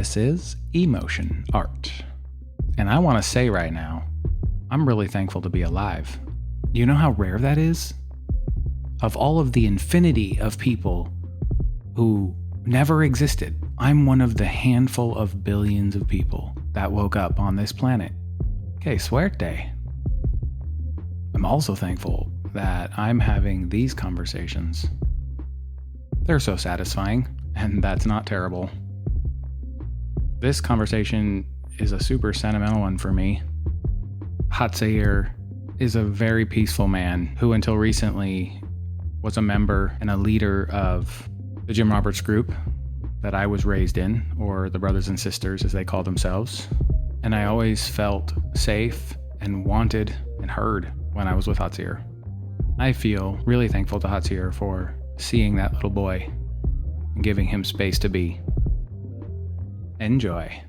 This is Emotion Art. And I want to say right now, I'm really thankful to be alive. You know how rare that is? Of all of the infinity of people who never existed, I'm one of the handful of billions of people that woke up on this planet. Que suerte. I'm also thankful that I'm having these conversations. They're so satisfying, and that's not terrible. This conversation is a super sentimental one for me. Hatza'ir is a very peaceful man who until recently was a member and a leader of the Jim Roberts group that I was raised in, or the Brothers and Sisters as they call themselves. And I always felt safe and wanted and heard when I was with Hatza'ir. I feel really thankful to Hatza'ir for seeing that little boy and giving him space to be. Enjoy.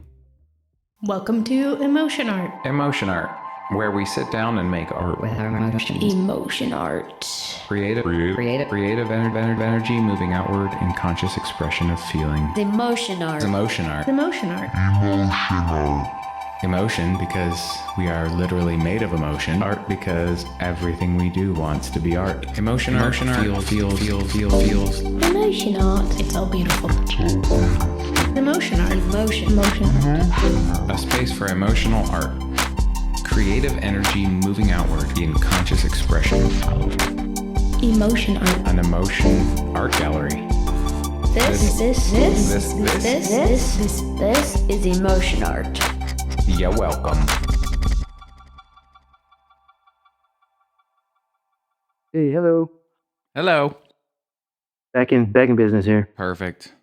Welcome to Emotion Art. Emotion Art, where we sit down and make art with our emotions. Emotion Art. Creative energy moving outward in conscious expression of feeling. Emotion Art. Emotion Art. Emotion Art. Emotion because we are literally made of emotion. Art because everything we do wants to be art. Emotion art. Feels. Emotion Art. It's all beautiful. Emotion Art. Emotion Art. A space for emotional art. Creative energy moving outward in conscious expression. Emotion Art. An emotion art gallery. This is Emotion Art. You're welcome. Hey, hello. Hello. Back in business here. Perfect.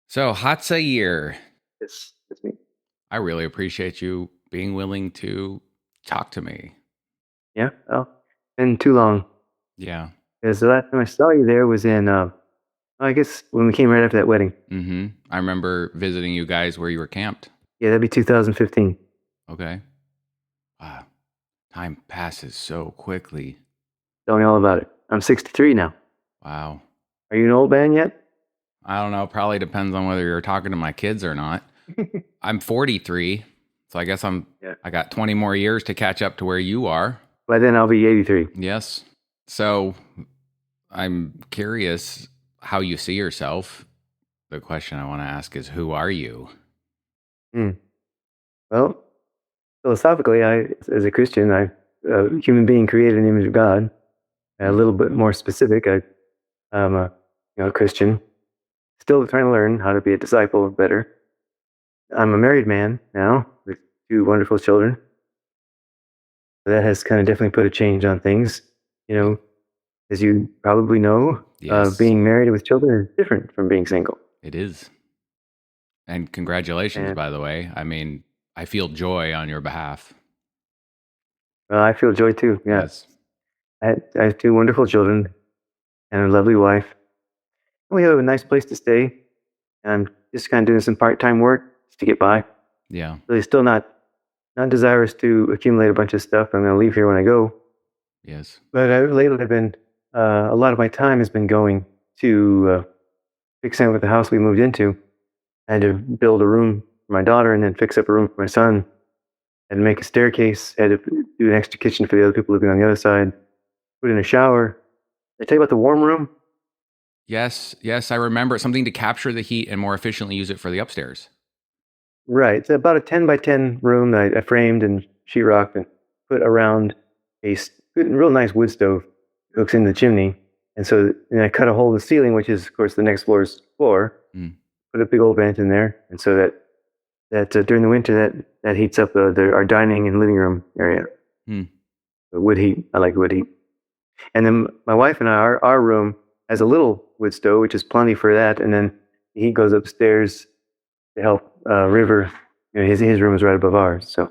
So, Hatza'ir. Yes, that's me. I really appreciate you being willing to talk to me. Yeah, well, been too long. Yeah. Because the last time I saw you there was in, I guess when we came right after that wedding. Mm-hmm. I remember visiting you guys where you were camped. Yeah, that'd be 2015. Okay. Wow. Time passes so quickly. Tell me all about it. I'm 63 now. Wow. Are you an old man yet? I don't know. Probably depends on whether you're talking to my kids or not. I'm 43, so I guess I got 20 more years to catch up to where you are. By then I'll be 83. Yes. So I'm curious how you see yourself. The question I want to ask is, who are you? Well, philosophically, as a Christian, I'm a human being created in the image of God. A little bit more specific, I'm a Christian, still trying to learn how to be a disciple better. I'm a married man now with 2 wonderful children. That has kind of definitely put a change on things. As you probably know, Yes. Being married with children is different from being single. It is. And congratulations, by the way. I mean, I feel joy on your behalf. Well, I feel joy too. Yeah. Yes. I have 2 wonderful children and a lovely wife. We have a nice place to stay. And I'm just kind of doing some part-time work just to get by. Yeah. Really still not desirous to accumulate a bunch of stuff. I'm going to leave here when I go. Yes. But lately I've been, a lot of my time has been going to fixing up with the house we moved into. I had to build a room for my daughter and then fix up a room for my son. I had to make a staircase. I had to do an extra kitchen for the other people living on the other side. Put in a shower. Did I tell you about the warm room? Yes, I remember something to capture the heat and more efficiently use it for the upstairs. Right. It's about a 10 by 10 room that I framed and sheetrocked and put around a real nice wood stove that hooks in the chimney. And so I cut a hole in the ceiling, which is, of course, the next floor's floor. Put a big old vent in there. And so that during the winter, that heats up our dining and living room area. The wood heat. I like wood heat. And then my wife and I, our room has a little wood stove, which is plenty for that. And then the heat goes upstairs to help River. His room is right above ours. So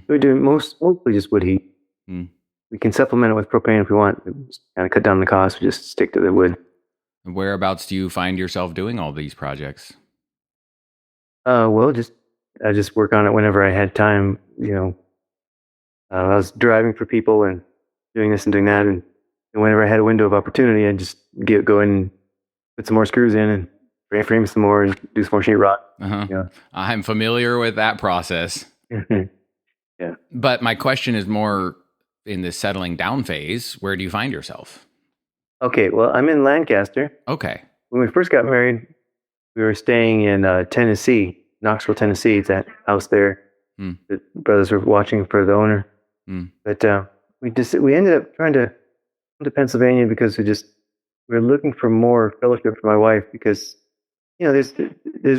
we do mostly just wood heat. We can supplement it with propane if we want. Just kind of cut down the cost. We just stick to the wood. And whereabouts do you find yourself doing all these projects? Well, I just work on it whenever I had time. I was driving for people and doing this and doing that, and whenever I had a window of opportunity, I'd just go in and put some more screws in and frame some more and do some more sheetrock. Uh-huh. Yeah. I'm familiar with that process. Yeah. But my question is more in the settling down phase. Where do you find yourself? Okay, well, I'm in Lancaster. Okay. When we first got married, we were staying in Tennessee, Knoxville, Tennessee. It's that house there. The brothers were watching for the owner. But we ended up trying to come to Pennsylvania because we were looking for more fellowship for my wife because, there's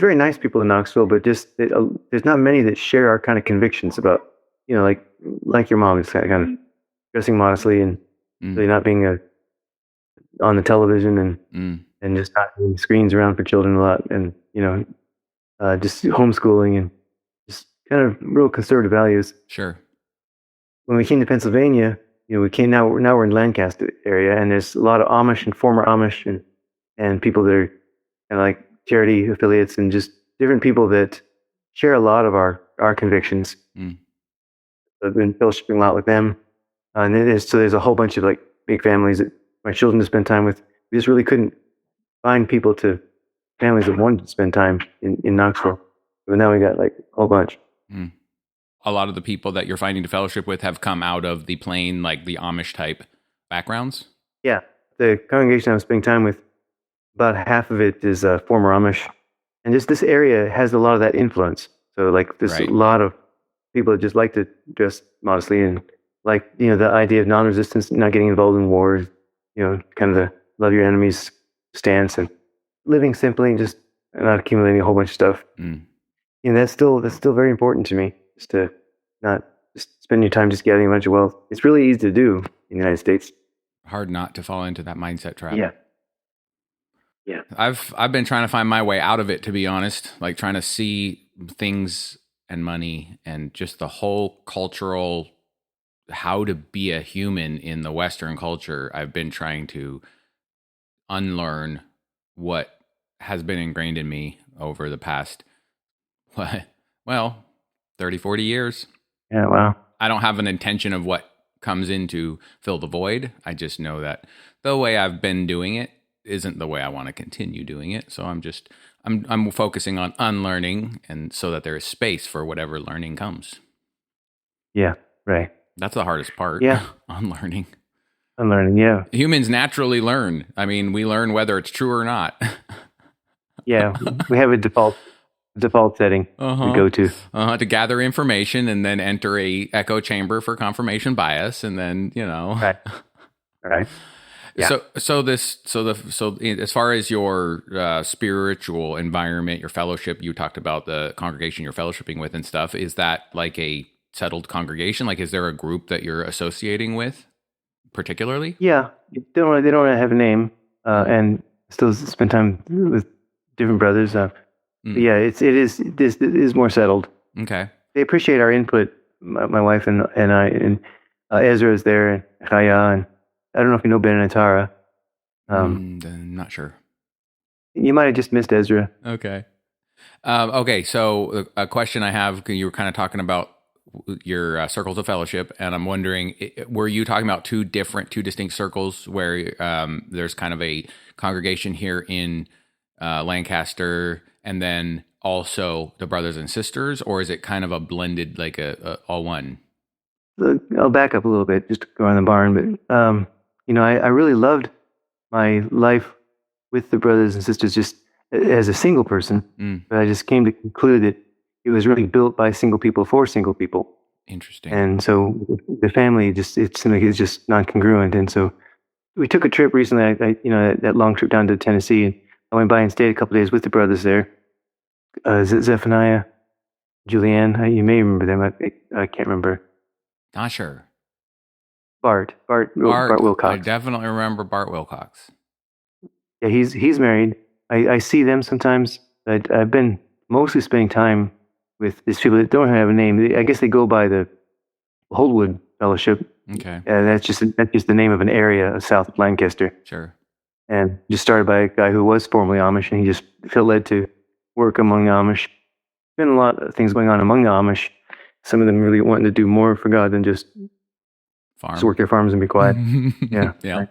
very nice people in Knoxville, but there's not many that share our kind of convictions about, like your mom, just kind of dressing modestly and really not being on the television and just not having screens around for children a lot, and just homeschooling and just kind of real conservative values. Sure. When we came to Pennsylvania, now we're in Lancaster area, and there's a lot of Amish and former Amish and people that are kind of like charity affiliates and just different people that share a lot of our convictions. I've been fellowshipping a lot with them, and there's a whole bunch of like big families that my children to spend time with. We just really couldn't find families that wanted to spend time in Knoxville. But now we got like a whole bunch. A lot of the people that you're finding to fellowship with have come out of the plain, like the Amish type backgrounds? Yeah. The congregation I'm spending time with, about half of it is former Amish. And just this area has a lot of that influence. So like there's a lot of people that just like to dress modestly and like, the idea of non-resistance, not getting involved in wars, kind of the love your enemies stance and living simply and just not accumulating a whole bunch of stuff. That's still very important to me, just to not just spend your time just gathering a bunch of wealth. It's really easy to do in the United States. Hard not to fall into that mindset trap. Yeah. I've been trying to find my way out of it, to be honest, like trying to see things and money and just the whole cultural, how to be a human in the Western culture. I've been trying to unlearn what has been ingrained in me over the past, 30, 40 years. Yeah, wow. I don't have an intention of what comes in to fill the void. I just know that the way I've been doing it isn't the way I want to continue doing it. So I'm focusing on unlearning, and so that there is space for whatever learning comes. Yeah, right. That's the hardest part. Yeah. Unlearning. Yeah. Humans naturally learn. I mean, we learn whether it's true or not. Yeah, we have a default setting we go to gather information and then enter a echo chamber for confirmation bias, and then right. Yeah. So as far as your spiritual environment, your fellowship, you talked about the congregation you're fellowshipping with and stuff. Is that like a settled congregation? Like, is there a group that you're associating with particularly? Yeah, they don't really have a name, and still spend time with different brothers. But yeah, it is more settled. Okay. They appreciate our input. My wife and I, and Ezra is there, and Chaya, and I don't know if you know Ben and Tara. Not sure. You might have just missed Ezra. Okay. Okay. So a question I have, you were kind of talking about your circles of fellowship, and I'm wondering, were you talking about two distinct circles where there's kind of a congregation here in Lancaster, and then also the brothers and sisters, or is it kind of a blended, like a all one? I'll back up a little bit just to go on the barn, but I really loved my life with the brothers and sisters just as a single person, but I just came to conclude that it was really built by single people for single people. Interesting. And so the family it's just non-congruent. And so we took a trip recently, that long trip down to Tennessee, and I went by and stayed a couple of days with the brothers there. Zephaniah, Julianne, you may remember them. I can't remember. Not sure. Bart Wilcox. I definitely remember Bart Wilcox. Yeah, he's married. I see them sometimes. I've been mostly spending time with these people that don't have a name. I guess they go by the Holdwood Fellowship. Okay. That's just the name of an area south of Lancaster. Sure. And just started by a guy who was formerly Amish, and he just felt led to work among the Amish. Been a lot of things going on among the Amish. Some of them really wanting to do more for God than just work their farms and be quiet. Yeah. Yeah. Right.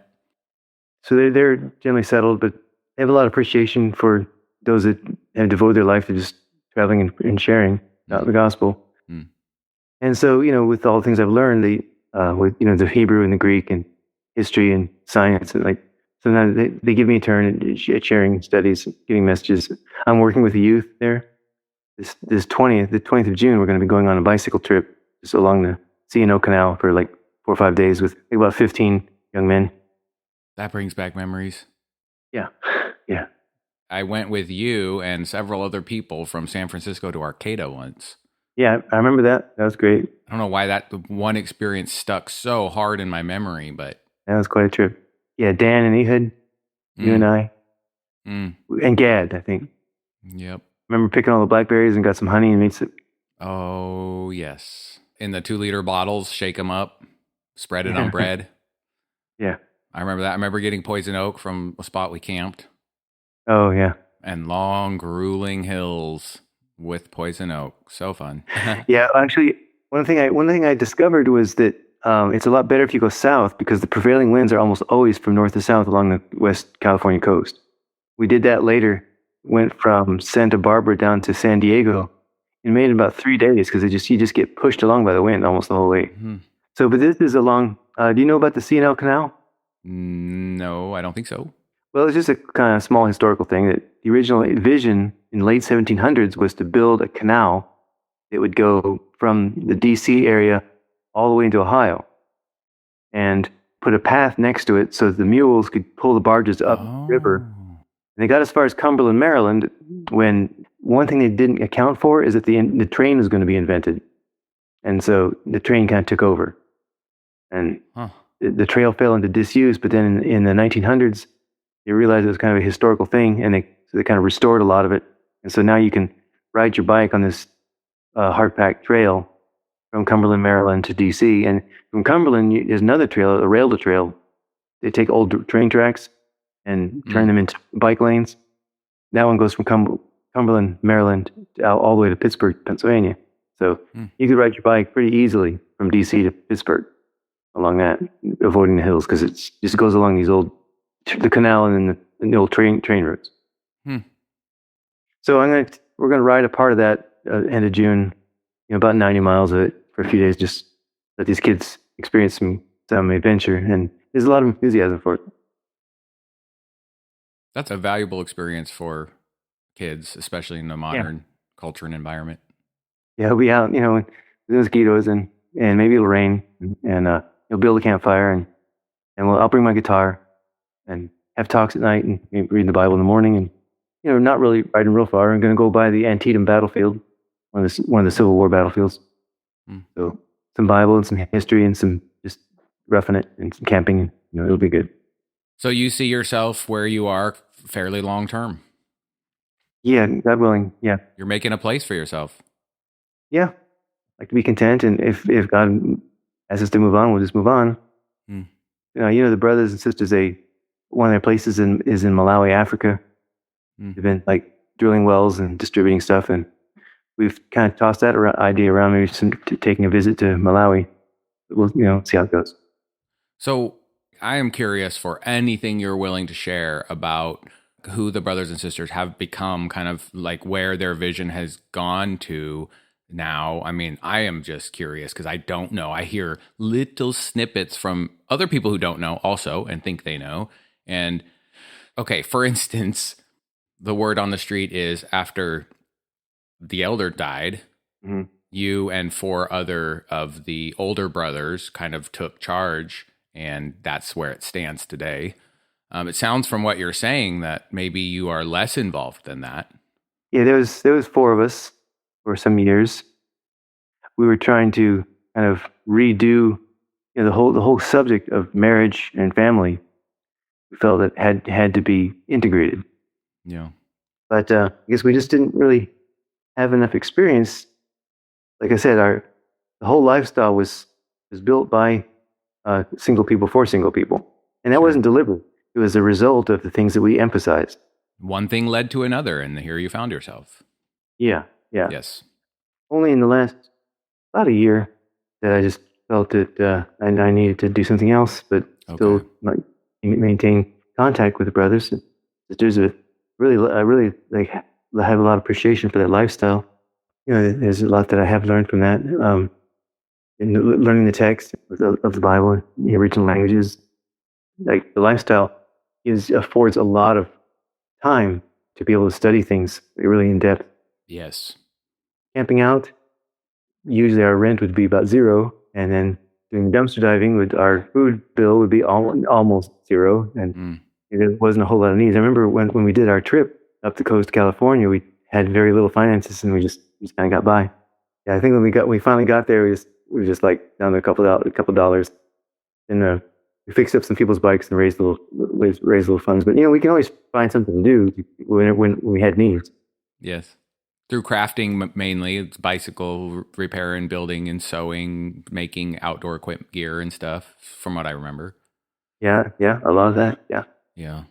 So they're generally settled, but they have a lot of appreciation for those that have devoted their life to just traveling and sharing about the gospel. Mm. And so, with all the things I've learned, with the Hebrew and the Greek and history and science, and so now they give me a turn at sharing studies, giving messages. I'm working with the youth there. The 20th of June, we're going to be going on a bicycle trip just along the C&O Canal for 4 or 5 days with about 15 young men. That brings back memories. Yeah, yeah. I went with you and several other people from San Francisco to Arcata once. Yeah, I remember that. That was great. I don't know why that one experience stuck so hard in my memory, but that was quite a trip. Yeah, Dan and Ehud, you and I, and Gad, I think. Yep. Remember picking all the blackberries and got some honey and made some. Oh, yes. In the 2-liter bottles, shake them up, spread it on bread. Yeah. I remember that. I remember getting poison oak from a spot we camped. Oh, yeah. And long, grueling hills with poison oak. So fun. Yeah, actually, one thing I discovered was that it's a lot better if you go south because the prevailing winds are almost always from north to south along the West California coast. We did that later. Went from Santa Barbara down to San Diego and made it in about 3 days because you just get pushed along by the wind almost the whole way. Mm-hmm. So, but this is along. Do you know about the C&L Canal? No, I don't think so. Well, it's just a kind of small historical thing that the original vision in the late 1700s was to build a canal that would go from the D.C. area all the way into Ohio and put a path next to it so that the mules could pull the barges up the river. And they got as far as Cumberland, Maryland, when one thing they didn't account for is that the train was going to be invented. And so the train kind of took over. And the trail fell into disuse, but then in the 1900s, they realized it was kind of a historical thing, and they kind of restored a lot of it. And so now you can ride your bike on this hard-packed trail from Cumberland, Maryland to D.C. And from Cumberland, there's another trail, a rail to trail. They take old train tracks and turn them into bike lanes. That one goes from Cumberland, Maryland, all the way to Pittsburgh, Pennsylvania. So you could ride your bike pretty easily from D.C. to Pittsburgh along that, avoiding the hills, because it just goes along these the canal and then the old train routes. So we're gonna ride a part of that end of June, about 90 miles of it for a few days, just let these kids experience some adventure, and there's a lot of enthusiasm for it. That's a valuable experience for kids, especially in the modern culture and environment. Yeah, we'll be out, with the mosquitoes and maybe it'll rain, and you'll build a campfire, and I'll bring my guitar and have talks at night and read the Bible in the morning, and not really riding real far. I'm going to go by the Antietam battlefield, one of the Civil War battlefields. So some Bible and some history and some just roughing it and some camping, and it'll be good. So you see yourself where you are fairly long term? Yeah, God willing. Yeah, you're making a place for yourself. Yeah, like to be content, and if God asks us to move on, we'll just move on. The brothers and sisters, one of their places is in Malawi, Africa. They've been drilling wells and distributing stuff, and we've kind of tossed that idea around, maybe taking a visit to Malawi. We'll see how it goes. So I am curious for anything you're willing to share about who the brothers and sisters have become, kind of where their vision has gone to now. I mean, I am just curious because I don't know. I hear little snippets from other people who don't know also and think they know. And okay, for instance, the word on the street is after the elder died, you and 4 other of the older brothers kind of took charge, and that's where it stands today. It sounds from what you're saying that maybe you are less involved than that. Yeah, there was 4 of us for some years. We were trying to kind of redo the whole subject of marriage and family. We felt that had to be integrated. Yeah. But I guess we just didn't really have enough experience. Like I said, the whole lifestyle was built by single people for single people. And that wasn't deliberate. It was a result of the things that we emphasized. One thing led to another, and here you found yourself. Yeah. Yes. Only in the last about a year that I just felt that I needed to do something else, but still maintain contact with the brothers and sisters I really like have a lot of appreciation for that lifestyle. There's a lot that I have learned from that. In learning the text of the Bible, the original languages, like the lifestyle affords a lot of time to be able to study things really in depth. Yes. Camping out, usually our rent would be about zero, and then doing dumpster diving, our food bill would be almost zero, and there wasn't a whole lot of needs. I remember when we did our trip up the coast of California, we had very little finances, and we just kind of got by. Yeah, I think when we finally got there, we were just like down to a couple dollars, and we fixed up some people's bikes and raised little funds. But we can always find something to do when we had needs. Yes. Through crafting mainly, it's bicycle repair and building and sewing, making outdoor equipment gear and stuff, from what I remember. Yeah, a lot of that, yeah. Yeah.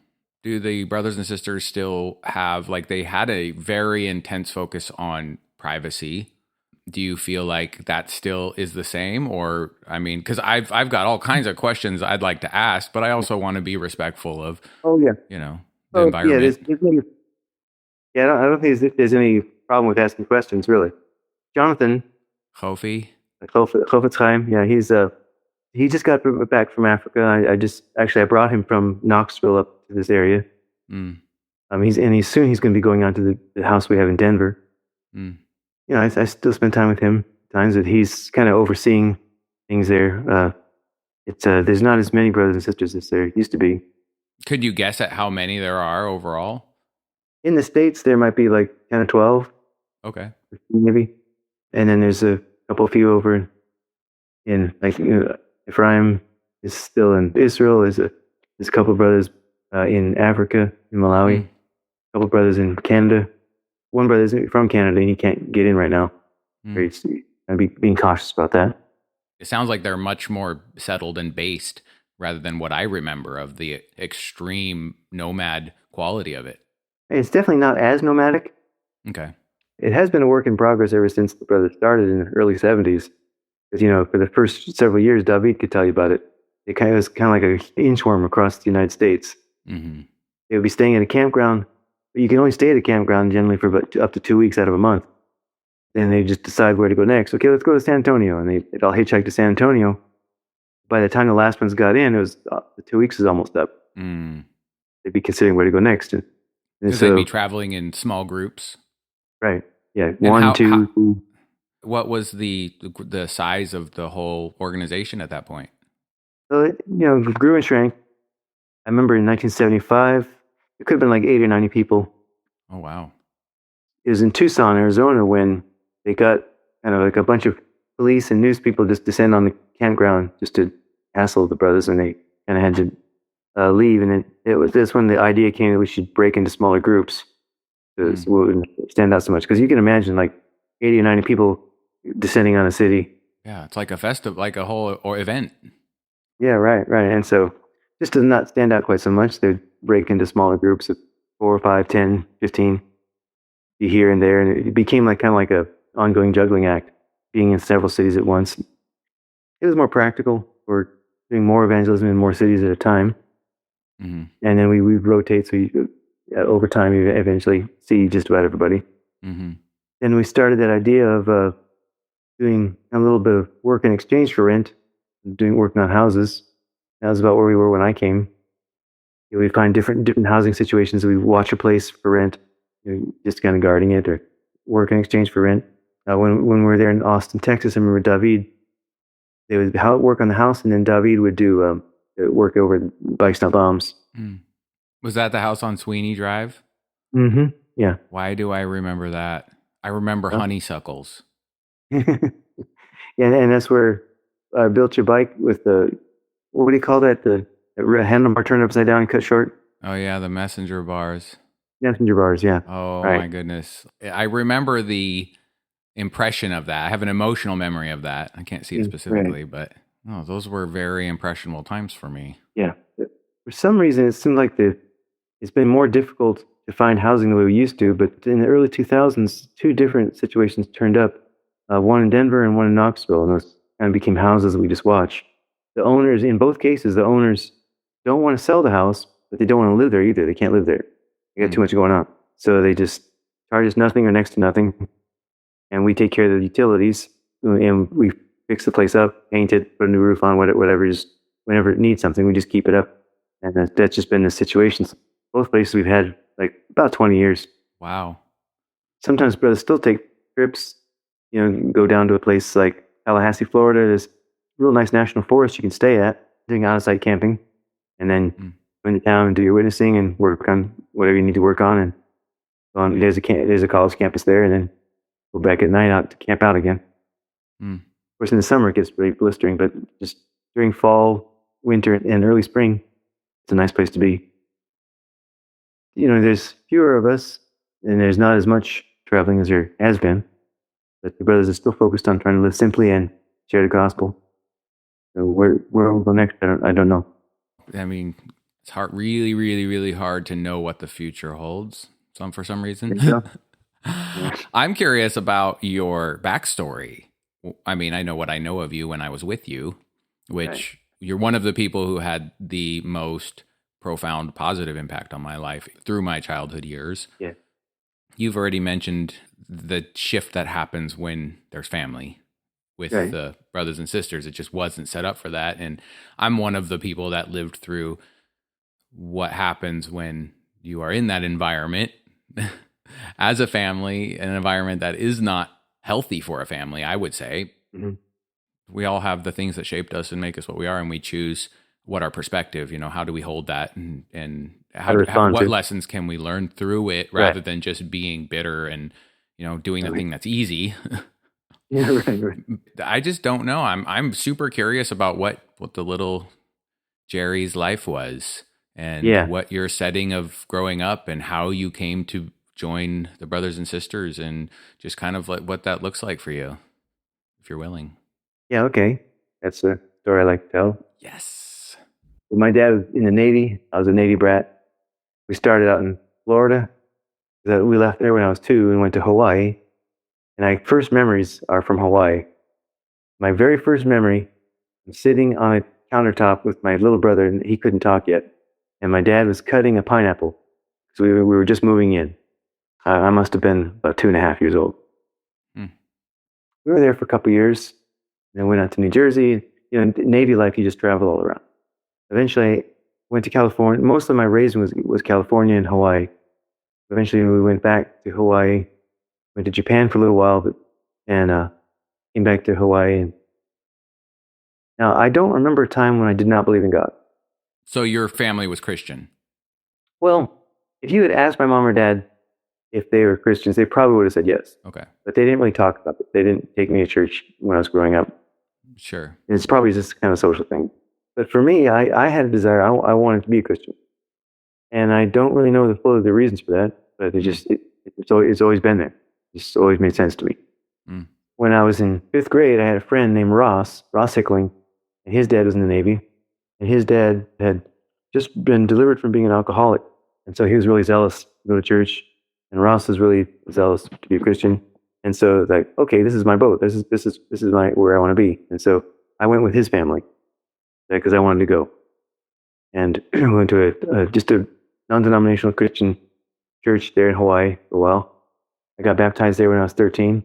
Do the brothers and sisters still have, they had a very intense focus on privacy? Do you feel like that still is the same? Or, I mean, because I've got all kinds of questions I'd like to ask, but I also want to be respectful of, the environment. I don't think there's any problem with asking questions, really. Jonathan. Kofi. Chaim, yeah, he just got back from Africa. I brought him from Knoxville up to this area. He's soon he's going to be going on to the house we have in Denver. I still spend time with him. Times that he's kind of overseeing things there. There's not as many brothers and sisters as there used to be. Could you guess at how many there are overall? In the States, there might be 10 or 12. Okay. Maybe. And then there's a few over in Ephraim is still in Israel. There's a couple of brothers in Africa, in Malawi. A couple of brothers in Canada. One brother is from Canada, and he can't get in right now. I'd be being cautious about that. It sounds like they're much more settled and based rather than what I remember of the extreme nomad quality of it. It's definitely not as nomadic. Okay. It has been a work in progress ever since the brothers started in the early 70s. Because, for the first several years, David could tell you about it. It was kind of like an inchworm across the United States. Mm-hmm. They would be staying at a campground, but you can only stay at a campground generally for about up to 2 weeks out of a month. Then they just decide where to go next. Okay, let's go to San Antonio. And they'd all hitchhike to San Antonio. By the time the last ones got in, the 2 weeks is almost up. They'd be considering where to go next. Because they'd be traveling in small groups. Right. Yeah. One, two. What was the size of the whole organization at that point? So it grew and shrank. I remember in 1975, it could have been 80 or 90 people. Oh, wow. It was in Tucson, Arizona, when they got kind of a bunch of police and news people just descend on the campground just to hassle the brothers, and they kind of had to leave. And it was this when the idea came that we should break into smaller groups so we wouldn't stand out so much. Because you can imagine 80 or 90 people descending on a city. Yeah, it's like a festival, like a whole event. Yeah, right. And so just to not stand out quite so much, they'd break into smaller groups of 4, 5, 10, 15, be here and there. And it became kind of like a ongoing juggling act, being in several cities at once. It was more practical for doing more evangelism in more cities at a time. And then we rotate, so over time you eventually see just about everybody. Then we started that idea of doing a little bit of work in exchange for rent, working on houses. That was about where we were when I came. We'd find different housing situations. We'd watch a place for rent, just kind of guarding it, or work in exchange for rent. When we were there in Austin, Texas, I remember David, they would work on the house, and then David would do work over Bikes Not Bombs. Was that the house on Sweeney Drive? Yeah. Why do I remember that? I remember honeysuckles. Yeah, and that's where I built your bike with what do you call that? The handlebar turned upside down and cut short? Oh, yeah, the messenger bars. Messenger bars, yeah. Oh, right. My goodness. I remember the impression of that. I have an emotional memory of that. I can't see it specifically, but those were very impressionable times for me. Yeah. For some reason, it seemed like it's been more difficult to find housing the way we used to, but in the early 2000s, 2 different situations turned up, one in Denver and one in Knoxville, and those kind of became houses that we just watched. The owners, in both cases, don't want to sell the house, but they don't want to live there either. They can't live there. We got too much going on. So they just charge us nothing or next to nothing. And we take care of the utilities. And we fix the place up, paint it, put a new roof on, whatever. Just whenever it needs something, we just keep it up. And that's just been the situations. Both places we've had like about 20 years. Wow. Sometimes brothers still take trips, go down to a place like Tallahassee, Florida. There's a real nice national forest you can stay at, doing outside camping. And then go into town and do your witnessing and work on whatever you need to work on. And there's a college campus there, and then go back at night out to camp out again. Of course, in the summer it gets really blistering, but just during fall, winter, and early spring, it's a nice place to be. There's fewer of us, and there's not as much traveling as there has been. But the brothers are still focused on trying to live simply and share the gospel. So where we'll go next, I don't know. I mean, it's hard, really, really, really hard to know what the future holds. For some reason. So. I'm curious about your backstory. I mean, I know what I know of you when I was with you, which you're one of the people who had the most profound positive impact on my life through my childhood years. Yeah. You've already mentioned the shift that happens when there's family with the brothers and sisters. It just wasn't set up for that. And I'm one of the people that lived through what happens when you are in that environment as a family, an environment that is not healthy for a family, I would say. Mm-hmm. We all have the things that shaped us and make us what we are, and we choose what our perspective, how do we hold that, and what lessons can we learn through it rather than just being bitter and, doing the thing that's easy. Yeah, right. I just don't know. I'm super curious about what the little Jerry's life was and what your setting of growing up and how you came to join the brothers and sisters and just kind of like what that looks like for you, if you're willing. Yeah, okay. That's a story I like to tell. Yes. My dad was in the Navy. I was a Navy brat. We started out in Florida. We left there when I was 2 and went to Hawaii. And my first memories are from Hawaii. My very first memory, I'm sitting on a countertop with my little brother, and he couldn't talk yet. And my dad was cutting a pineapple. So we were just moving in. I must have been about 2.5 years old. We were there for a couple of years. Then went out to New Jersey. Navy life, you just travel all around. Eventually, I went to California. Most of my raising was California and Hawaii. Eventually, we went back to Hawaii. Went to Japan for a little while, and came back to Hawaii. Now, I don't remember a time when I did not believe in God. So your family was Christian? Well, if you had asked my mom or dad if they were Christians, they probably would have said yes. Okay. But they didn't really talk about it. They didn't take me to church when I was growing up. Sure. It's probably just kind of a social thing. But for me, I had a desire. I wanted to be a Christian. And I don't really know the reasons for that, but it's always been there. It's always made sense to me. When I was in 5th grade, I had a friend named Ross Hickling, and his dad was in the Navy. And his dad had just been delivered from being an alcoholic. And so he was really zealous to go to church. And Ross was really zealous to be a Christian. And so like, okay, this is my boat. This is where I want to be. And so I went with his family because I wanted to go. And went to just a non-denominational Christian church there in Hawaii for a while. I got baptized there when I was 13.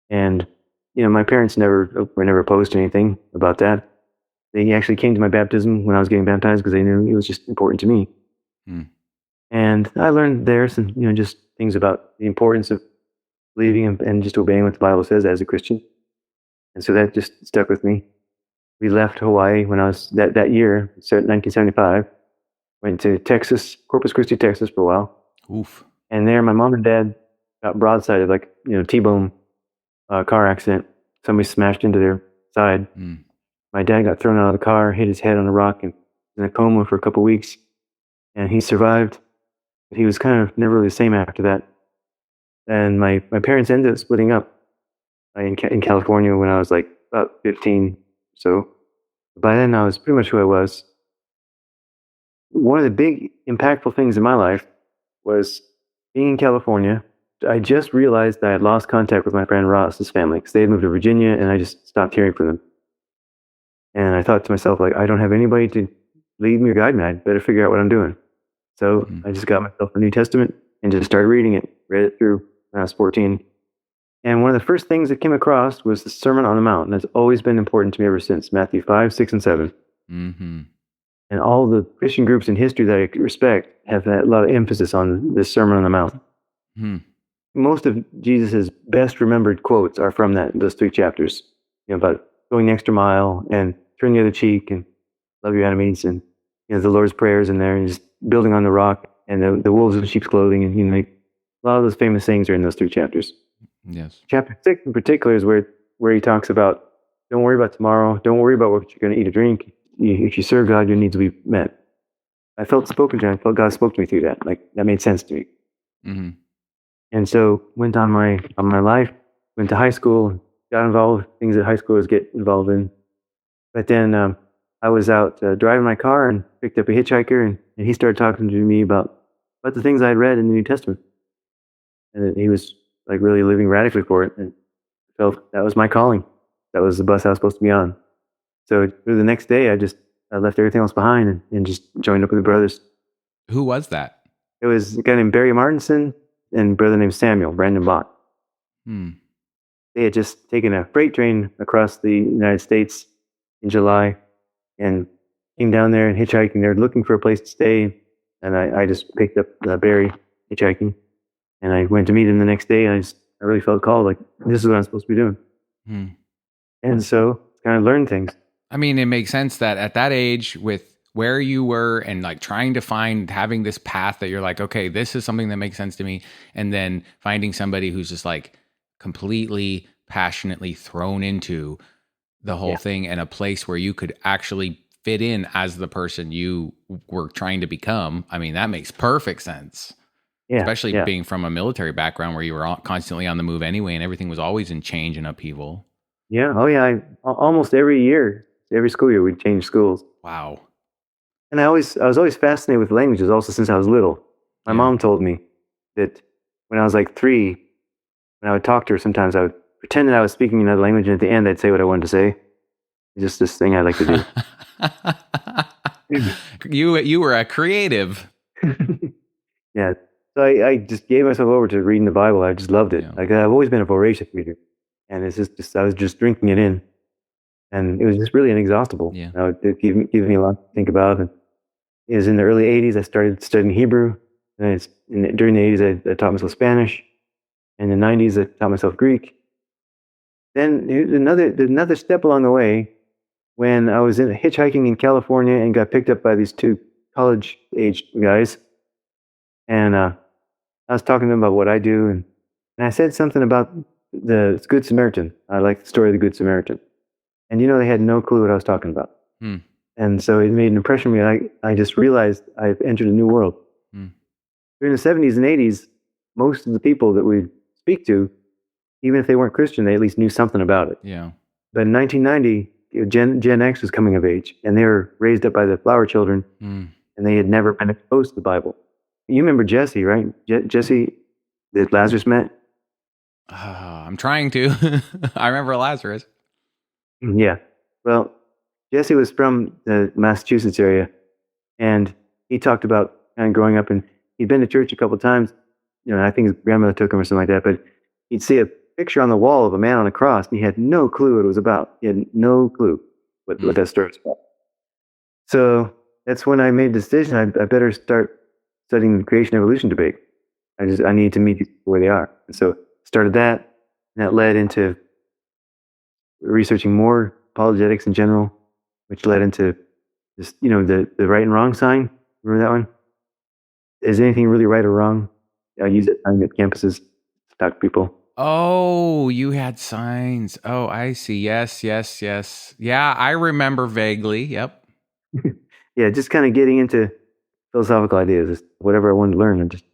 And, my parents were never opposed to anything about that. They actually came to my baptism when I was getting baptized because they knew it was just important to me. And I learned there some, just things about the importance of believing and just obeying what the Bible says as a Christian. And so that just stuck with me. We left Hawaii when I was that year, 1975. Went to Texas, Corpus Christi, Texas for a while. Oof. And there my mom and dad got broadsided, like, T-bone car accident. Somebody smashed into their side. My dad got thrown out of the car, hit his head on a rock, and was in a coma for a couple of weeks. And he survived. But he was kind of never really the same after that. And my parents ended up splitting up in California when I was like about 15 or so. By then I was pretty much who I was. One of the big impactful things in my life was being in California. I just realized that I had lost contact with my friend Ross's family because they had moved to Virginia, and I just stopped hearing from them. And I thought to myself, like, I don't have anybody to lead me or guide me. I'd better figure out what I'm doing. So I just got myself a New Testament and just started reading it. Read it through when I was 14. And one of the first things that came across was the Sermon on the Mount. And that's always been important to me ever since. Matthew 5, 6, and 7. Mm-hmm. And all the Christian groups in history that I respect have had a lot of emphasis on this Sermon on the Mount. Hmm. Most of Jesus' best remembered quotes are from those 3 chapters. About going the extra mile and turn the other cheek and love your enemies, and the Lord's prayers in there, and just building on the rock and the wolves in sheep's clothing, and a lot of those famous sayings are in those 3 chapters. Yes. Chapter 6 in particular is where he talks about, don't worry about tomorrow, don't worry about what you're going to eat or drink. If you serve God, your needs will be met. I felt spoken to. I felt God spoke to me through that. Like, that made sense to me. Mm-hmm. And so went on my life, went to high school, got involved with things that high schoolers get involved in. But then I was out driving my car and picked up a hitchhiker, and he started talking to me about the things I had read in the New Testament. And he was like really living radically for it, and I felt that was my calling. That was the bus I was supposed to be on. So the next day, I left everything else behind and just joined up with the brothers. Who was that? It was a guy named Barry Martinson and a brother named Samuel, Brandon Bott. They had just taken a freight train across the United States in July and came down there and hitchhiking. They were looking for a place to stay, and I just picked up Barry hitchhiking, and I went to meet him the next day. And I really felt called, like, this is what I'm supposed to be doing. And so kind of learned things. I mean, it makes sense that at that age, with where you were and like trying to having this path that you're like, okay, this is something that makes sense to me. And then finding somebody who's just like completely passionately thrown into the whole thing, and a place where you could actually fit in as the person you were trying to become. I mean, that makes perfect sense. Yeah, especially being from a military background where you were constantly on the move anyway, and everything was always in change and upheaval. Yeah. Oh, yeah. Almost every year, every school year, we'd change schools. Wow. And I was always fascinated with languages, also since I was little. My mom told me that when I was like 3, when I would talk to her, sometimes I would pretend that I was speaking another language, and at the end, I'd say what I wanted to say. It's just this thing I like to do. You were a creative. Yeah. So I just gave myself over to reading the Bible. I just loved it. Yeah. Like, I've always been a voracious reader, and it's just I was just drinking it in, and it was just really inexhaustible. Yeah. It gave me a lot to think about. And it was in the early 80s I started studying Hebrew, and during the 80s I taught myself Spanish. In the 90s I taught myself Greek. Then another step along the way, when I was hitchhiking in California and got picked up by these 2 college-aged guys, and I was talking to them about what I do, and I said something about the Good Samaritan. I like the story of the Good Samaritan. And they had no clue what I was talking about. And so it made an impression on me. I just realized I've entered a new world. During the 70s and 80s, most of the people that we speak to, even if they weren't Christian, they at least knew something about it. Yeah. But in 1990, Gen X was coming of age, and they were raised up by the flower children, and they had never been exposed to the Bible. You remember Jesse, right? Jesse that Lazarus met? I'm trying to. I remember Lazarus. Yeah. Well, Jesse was from the Massachusetts area, and he talked about kind of growing up, and he'd been to church a couple of times. I think his grandmother took him or something like that, but he'd see a picture on the wall of a man on a cross, and he had no clue what it was about. He had no clue what that story was about. So that's when I made the decision I better start studying the creation evolution debate. I need to meet people where they are. And so started that, and that led into researching more apologetics in general, which led into just, the right and wrong sign. Remember that one? Is anything really right or wrong? I use it at campuses to talk to people. Oh, you had signs. Oh, I see. Yes. Yeah, I remember vaguely. Yep. Yeah, just kind of getting into philosophical ideas. Just whatever I wanted to learn, I just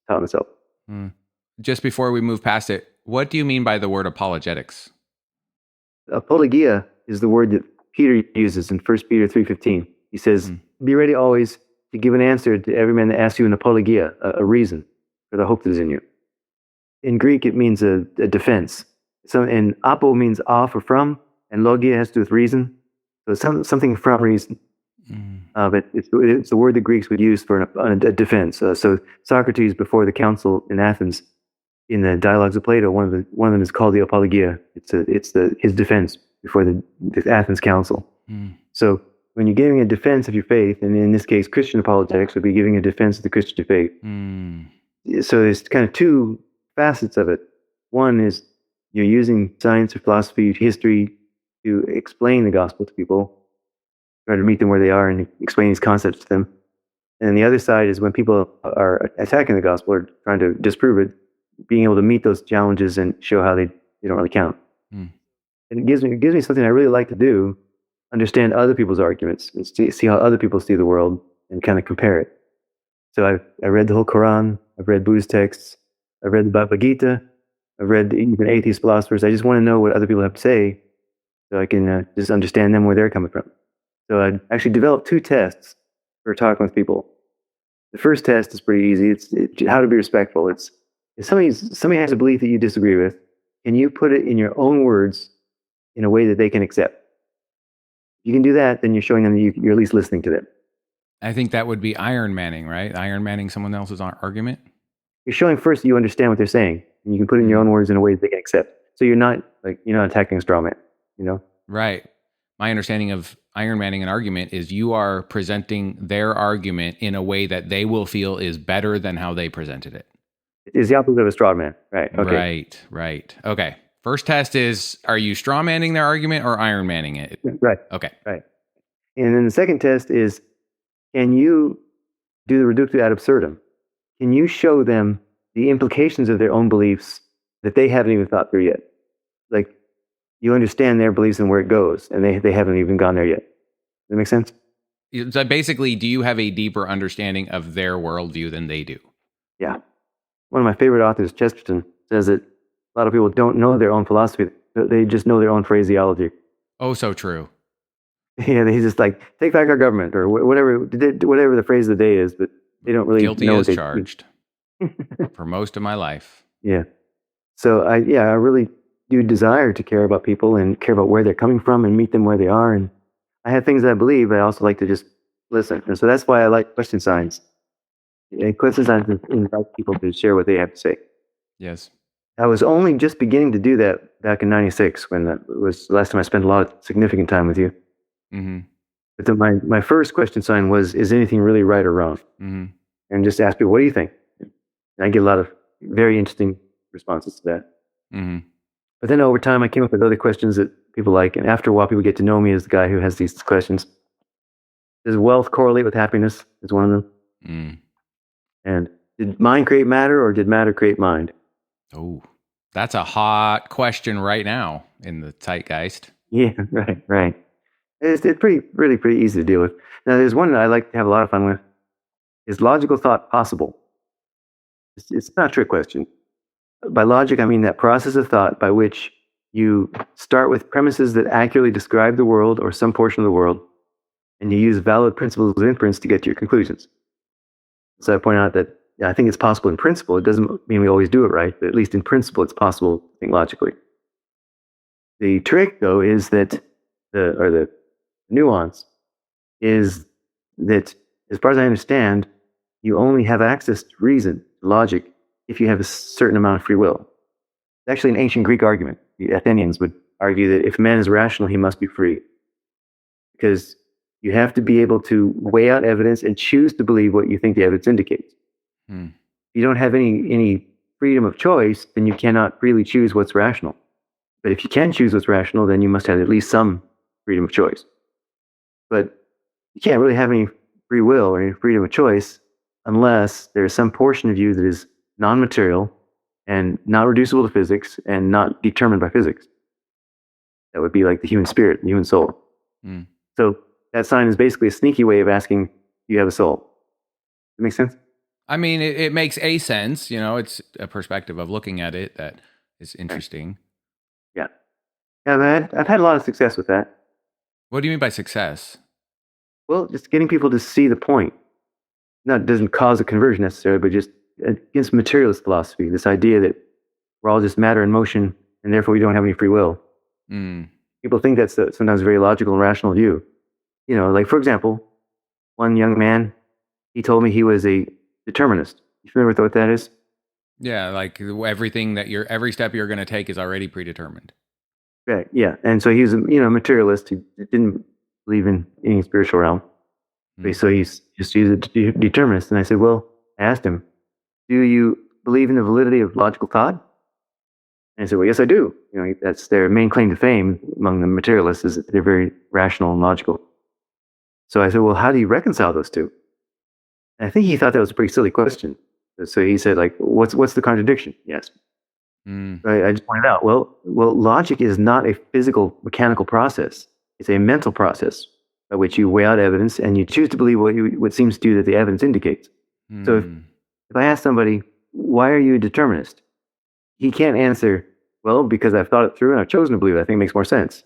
taught myself. Just before we move past it, what do you mean by the word apologetics? Apologia is the word that Peter uses in 1 Peter 3:15. He says, be ready always to give an answer to every man that asks you an apologia, a reason for the hope that is in you. In Greek, it means a defense. And apo means off or from, and logia has to do with reason. So it's something from reason. But it's the word the Greeks would use for a defense. So Socrates, before the council in Athens, in the dialogues of Plato, one of them is called the Apologia. It's his defense before the Athens council. So when you're giving a defense of your faith, and in this case, Christian apologetics would be giving a defense of the Christian faith. So there's kind of two facets of it. One is you're using science or philosophy, history to explain the gospel to people, try to meet them where they are and explain these concepts to them. And the other side is when people are attacking the gospel or trying to disprove it, being able to meet those challenges and show how they don't really count. And it gives me something I really like to do, understand other people's arguments and see how other people see the world and kind of compare it. So I read the whole Quran, I've read Buddhist texts, I've read the Bhagavad Gita, I've read even atheist philosophers. I just want to know what other people have to say so I can just understand them, where they're coming from. So I actually developed 2 tests for talking with people. The first test is pretty easy. It's how to be respectful. It's if somebody has a belief that you disagree with, can you put it in your own words in a way that they can accept? If you can do that, then you're showing them that you're at least listening to them. I think that would be Iron Manning, right? Iron Manning someone else's argument. You're showing first that you understand what they're saying, and you can put it in your own words in a way that they can accept. So you're not attacking a straw man, Right. My understanding of Iron Manning an argument is you are presenting their argument in a way that they will feel is better than how they presented it. It's the opposite of a straw man, right? Okay. Right. Okay. First test is, are you straw manning their argument or Iron Manning it? Right. Okay. Right. And then the second test is, can you do the reductio ad absurdum? Can you show them the implications of their own beliefs that they haven't even thought through yet? Like, you understand their beliefs and where it goes, and they haven't even gone there yet. Does that make sense? So basically, do you have a deeper understanding of their worldview than they do? Yeah. One of my favorite authors, Chesterton, says that a lot of people don't know their own philosophy. They just know their own phraseology. Oh, so true. Yeah, he's just like, take back our government, or whatever the phrase of the day is, but they don't really Guilty know as charged for most of my life. Yeah. So I really do desire to care about people and care about where they're coming from and meet them where they are. And I have things that I believe, but I also like to just listen. And so that's why I like question signs. And question signs invite people to share what they have to say. Yes. I was only just beginning to do that back in '96 when that was the last time I spent a lot of significant time with you. Mm-hmm. But then my first question sign was, is anything really right or wrong? Mm-hmm. And just ask people, what do you think? And I get a lot of very interesting responses to that. Mm-hmm. But then over time, I came up with other questions that people like. And after a while, people get to know me as the guy who has these questions. Does wealth correlate with happiness? Is one of them. Mm. And did mind create matter, or did matter create mind? Oh, that's a hot question right now in the zeitgeist. Yeah, right. It's really pretty easy to deal with. Now, there's one that I like to have a lot of fun with. Is logical thought possible? It's not a trick question. By logic, I mean that process of thought by which you start with premises that accurately describe the world or some portion of the world, and you use valid principles of inference to get to your conclusions. So I point out that I think it's possible in principle. It doesn't mean we always do it right, but at least in principle, it's possible to think logically. The trick, though, is that the nuance is that, as far as I understand, you only have access to reason, logic, if you have a certain amount of free will. It's actually an ancient Greek argument. The Athenians would argue that if man is rational, he must be free. Because you have to be able to weigh out evidence and choose to believe what you think the evidence indicates. If you don't have any freedom of choice, then you cannot freely choose what's rational. But if you can choose what's rational, then you must have at least some freedom of choice. But you can't really have any free will or any freedom of choice unless there is some portion of you that is non-material and not reducible to physics and not determined by physics. That would be like the human spirit, the human soul. So that sign is basically a sneaky way of asking, do you have a soul? Does that make sense? I mean, it makes a sense. It's a perspective of looking at it that is interesting. Yeah. I've had a lot of success with that. What do you mean by success? Well, just getting people to see the point. Now, it doesn't cause a conversion necessarily, but just against materialist philosophy, this idea that we're all just matter and motion, and therefore we don't have any free will. People think that's sometimes a very logical and rational view. Like, for example, one young man, he told me he was a determinist. You familiar with what that is? Yeah, like everything that every step you're going to take is already predetermined. Right. Yeah. And so he was a materialist who didn't believe in any spiritual realm. So he's a determinist. And I said, well, I asked him, do you believe in the validity of logical thought? And he said, well, yes, I do. That's their main claim to fame among the materialists, is that they're very rational and logical. So I said, well, how do you reconcile those two? And I think he thought that was a pretty silly question. So he said, like, what's the contradiction? Yes. I just pointed out, well, logic is not a physical, mechanical process. It's a mental process by which you weigh out evidence and you choose to believe what seems to you that the evidence indicates. So if I ask somebody, why are you a determinist? He can't answer, well, because I've thought it through and I've chosen to believe it. I think it makes more sense.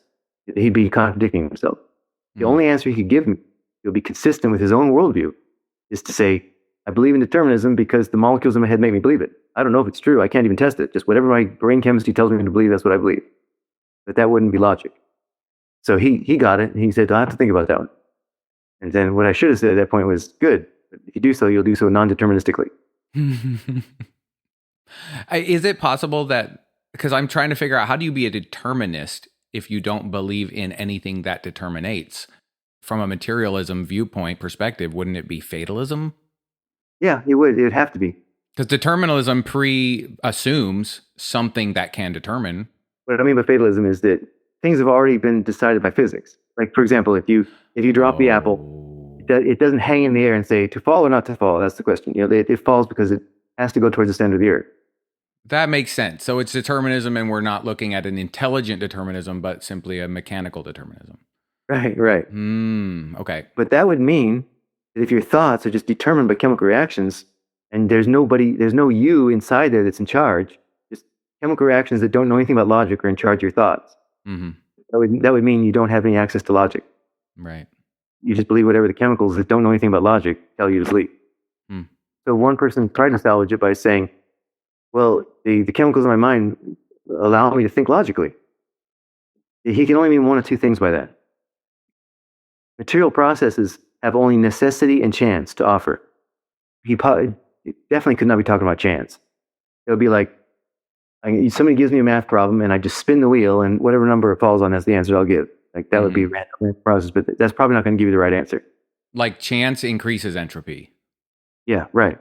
He'd be contradicting himself. The only answer he could give me, he'll be consistent with his own worldview, is to say, I believe in determinism because the molecules in my head make me believe it. I don't know if it's true. I can't even test it. Just whatever my brain chemistry tells me to believe, that's what I believe. But that wouldn't be logic. So he got it, and he said, I have to think about that one. And then what I should have said at that point was, good. But if you do so, you'll do so non-deterministically. Is it possible that, because I'm trying to figure out, how do you be a determinist if you don't believe in anything that determinates? From a materialism viewpoint perspective, wouldn't it be fatalism? Yeah, it would. It would have to be. Because determinism assumes something that can determine. What I mean by fatalism is that things have already been decided by physics. Like, for example, if you drop the apple, it doesn't hang in the air and say to fall or not to fall. That's the question. It falls because it has to go towards the center of the earth. That makes sense. So it's determinism, and we're not looking at an intelligent determinism, but simply a mechanical determinism. Right. Okay. But that would mean that if your thoughts are just determined by chemical reactions, and there's no you inside there that's in charge, just chemical reactions that don't know anything about logic are in charge of your thoughts. That would mean you don't have any access to logic. Right. You just believe whatever the chemicals that don't know anything about logic tell you to believe. So one person tried to salvage it by saying, well, the chemicals in my mind allow me to think logically. He can only mean one of two things by that. Material processes have only necessity and chance to offer. He definitely could not be talking about chance. It would be like, somebody gives me a math problem and I just spin the wheel and whatever number it falls on, that's the answer I'll give. Like, that would be a random process, but that's probably not going to give you the right answer. Like chance increases entropy. Yeah, right.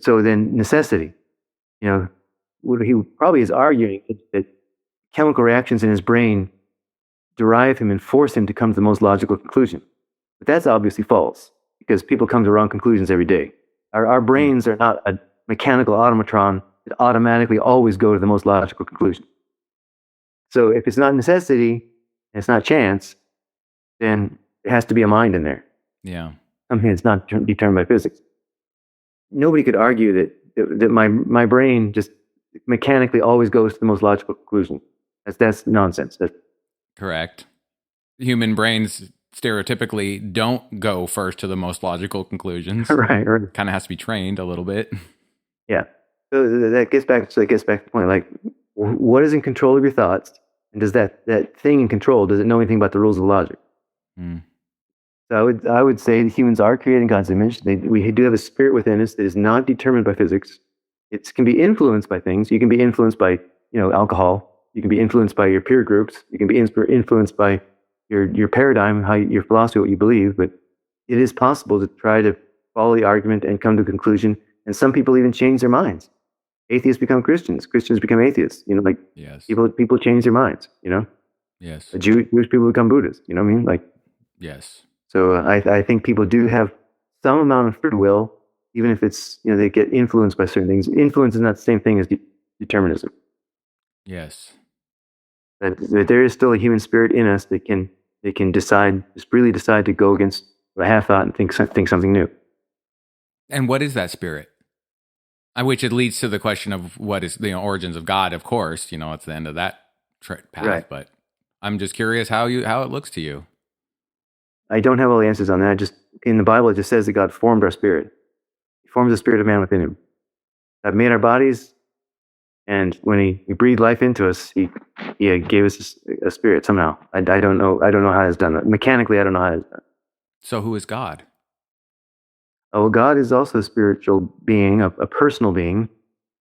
So then necessity, what he probably is arguing that chemical reactions in his brain derive him and force him to come to the most logical conclusion. But that's obviously false, because people come to wrong conclusions every day. Our brains are not a mechanical automatron that automatically always go to the most logical conclusion. So if it's not necessity and it's not chance, then there has to be a mind in there. Yeah. Something that's not determined by physics. Nobody could argue that my brain just mechanically always goes to the most logical conclusion. That's nonsense. Correct. Human brains stereotypically don't go first to the most logical conclusions. Right. Kind of has to be trained a little bit. Yeah. So that gets back to the point, like, what is in control of your thoughts? And does that thing in control, does it know anything about the rules of logic? So I would say that humans are creating God's image. We do have a spirit within us that is not determined by physics. It can be influenced by things. You can be influenced by, alcohol. You can be influenced by your peer groups. You can be influenced by your paradigm, your philosophy, what you believe. But it is possible to try to follow the argument and come to a conclusion. And some people even change their minds. Atheists become Christians. Christians become atheists. Yes. People change their minds. Yes. Jewish people become Buddhists. You know what I mean? Like, yes. So I think people do have some amount of free will, even if it's they get influenced by certain things. Influence is not the same thing as determinism. Yes. That there is still a human spirit in us that can decide, just really decide to go against a half thought and think something new. And what is that spirit? Which it leads to the question of what is the origins of God. Of course, it's the end of that path. Right. But I'm just curious how it looks to you. I don't have all the answers on that. Just in the Bible, it just says that God formed our spirit. He forms the spirit of man within him. God made our bodies, and when he breathed life into us, he gave us a spirit somehow. I don't know how it's done. Mechanically, I don't know how it's done. So who is God? Oh, God is also a spiritual being, a personal being,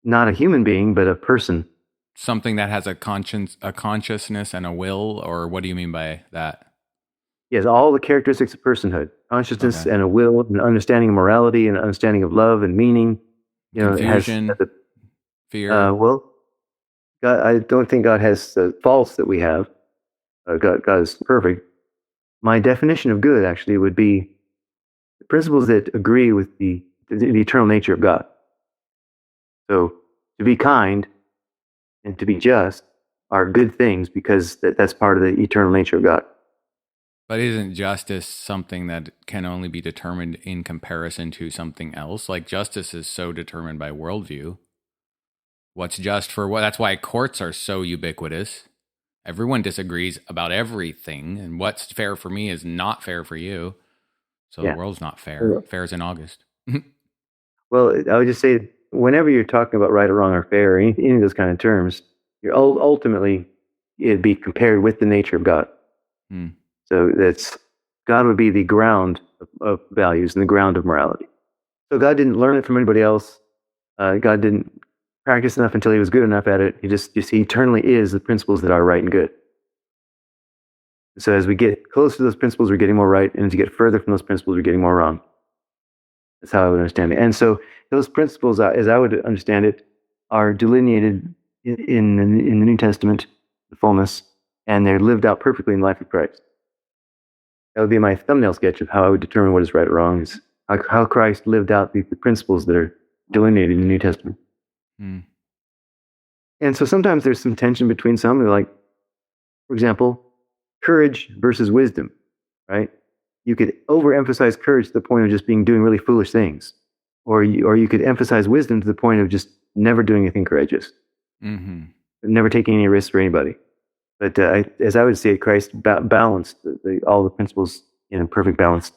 not a human being, but a person. Something that has a consciousness, and a will, or what do you mean by that? He has all the characteristics of personhood: consciousness Okay. and a will, an understanding of morality, and an understanding of love and meaning. It has Confusion, fear. well, God, I don't think God has the faults that we have. God is perfect. My definition of good actually would be the principles that agree with the eternal nature of God. So to be kind and to be just are good things because that's part of the eternal nature of God. But isn't justice something that can only be determined in comparison to something else? Like, justice is so determined by worldview. What's just for what? That's why courts are so ubiquitous. Everyone disagrees about everything, and what's fair for me is not fair for you. So Yeah. the world's not fair. Fair is in August. Well, I would just say whenever you're talking about right or wrong or fair or any of those kind of terms, you're ultimately it'd be compared with the nature of God. Hmm. So that's God would be the ground of values and the ground of morality. So God didn't learn it from anybody else. God didn't practice enough until he was good enough at it. He he eternally is the principles that are right and good. So as we get closer to those principles, we're getting more right, and as you get further from those principles, we're getting more wrong. That's how I would understand it. And so those principles, as I would understand it, are delineated in the New Testament, the fullness, and they're lived out perfectly in the life of Christ. That would be my thumbnail sketch of how I would determine what is right or wrong, is how Christ lived out the principles that are delineated in the New Testament. Hmm. And so sometimes there's some tension between some, like, for example, courage versus wisdom, right? You could overemphasize courage to the point of just doing really foolish things, or you could emphasize wisdom to the point of just never doing anything courageous, never taking any risks for anybody. But as I would say, Christ balanced all the principles in a perfect balance.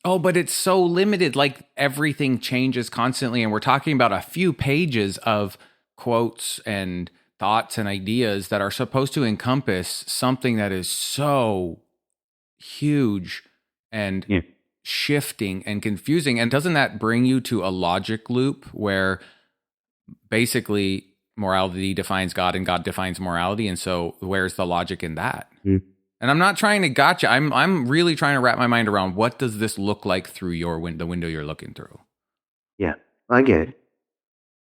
Oh, but it's so limited. Like, everything changes constantly, and we're talking about a few pages of quotes and thoughts and ideas that are supposed to encompass something that is so huge and Yeah. shifting and confusing. And doesn't that bring you to a logic loop where basically morality defines God and God defines morality? And so where's the logic in that? Mm. And I'm not trying to gotcha. I'm really trying to wrap my mind around, what does this look like through the window you're looking through? Yeah, I get it.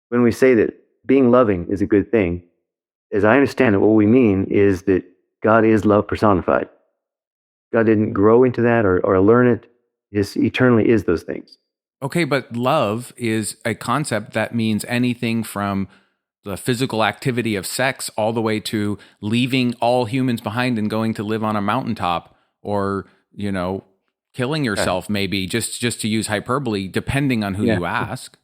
When we say that being loving is a good thing, as I understand it, what we mean is that God is love personified. God didn't grow into that or learn it. He eternally is those things. Okay, but love is a concept that means anything from the physical activity of sex all the way to leaving all humans behind and going to live on a mountaintop, or, killing yourself, maybe, just to use hyperbole, depending on who you ask.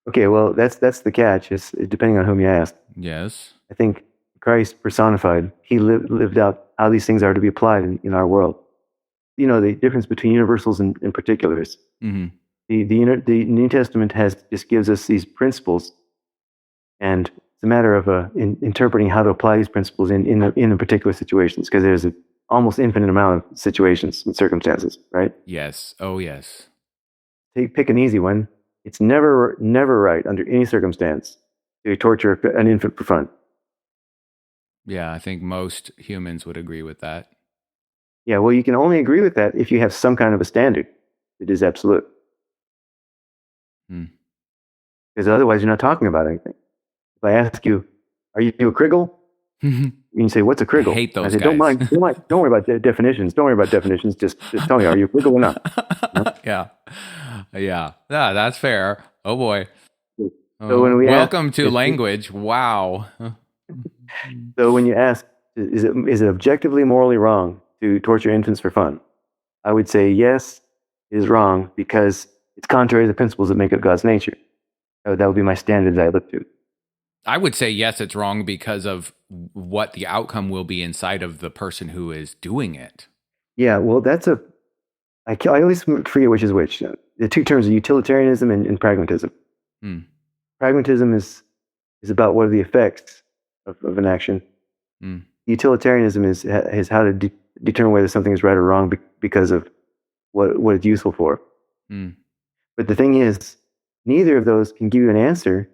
Okay, well, that's the catch. It's depending on whom you ask. Yes. I think Christ personified, he lived out how these things are to be applied in our world. The difference between universals and particulars. Mm-hmm. The New Testament just gives us these principles, and it's a matter of interpreting how to apply these principles in the particular situations, because there's an almost infinite amount of situations and circumstances, right? Yes. Oh, yes. Pick an easy one. It's never right under any circumstance to torture an infant for fun. Yeah, I think most humans would agree with that. Yeah, well, you can only agree with that if you have some kind of a standard that is absolute. Because otherwise, you're not talking about anything. If I ask you, "Are you a Kriggle?" and you say, "What's a Kriggle?" I hate those say, guys. Don't worry about definitions. Don't worry about definitions. Just tell me, are you a Kriggle or not? Yeah, that's fair. Oh boy. So when we welcome to language. Wow. So when you ask, is it objectively morally wrong to torture infants for fun? I would say yes, it is wrong because it's contrary to the principles that make up God's nature. That would be my standard that I look to. I would say yes, it's wrong because of what the outcome will be inside of the person who is doing it. Yeah, well, I always forget which is which. The two terms are utilitarianism and pragmatism. Pragmatism is about what are the effects of an action. Utilitarianism is how to determine whether something is right or wrong because of what it's useful for. Mm. But the thing is, neither of those can give you an answer,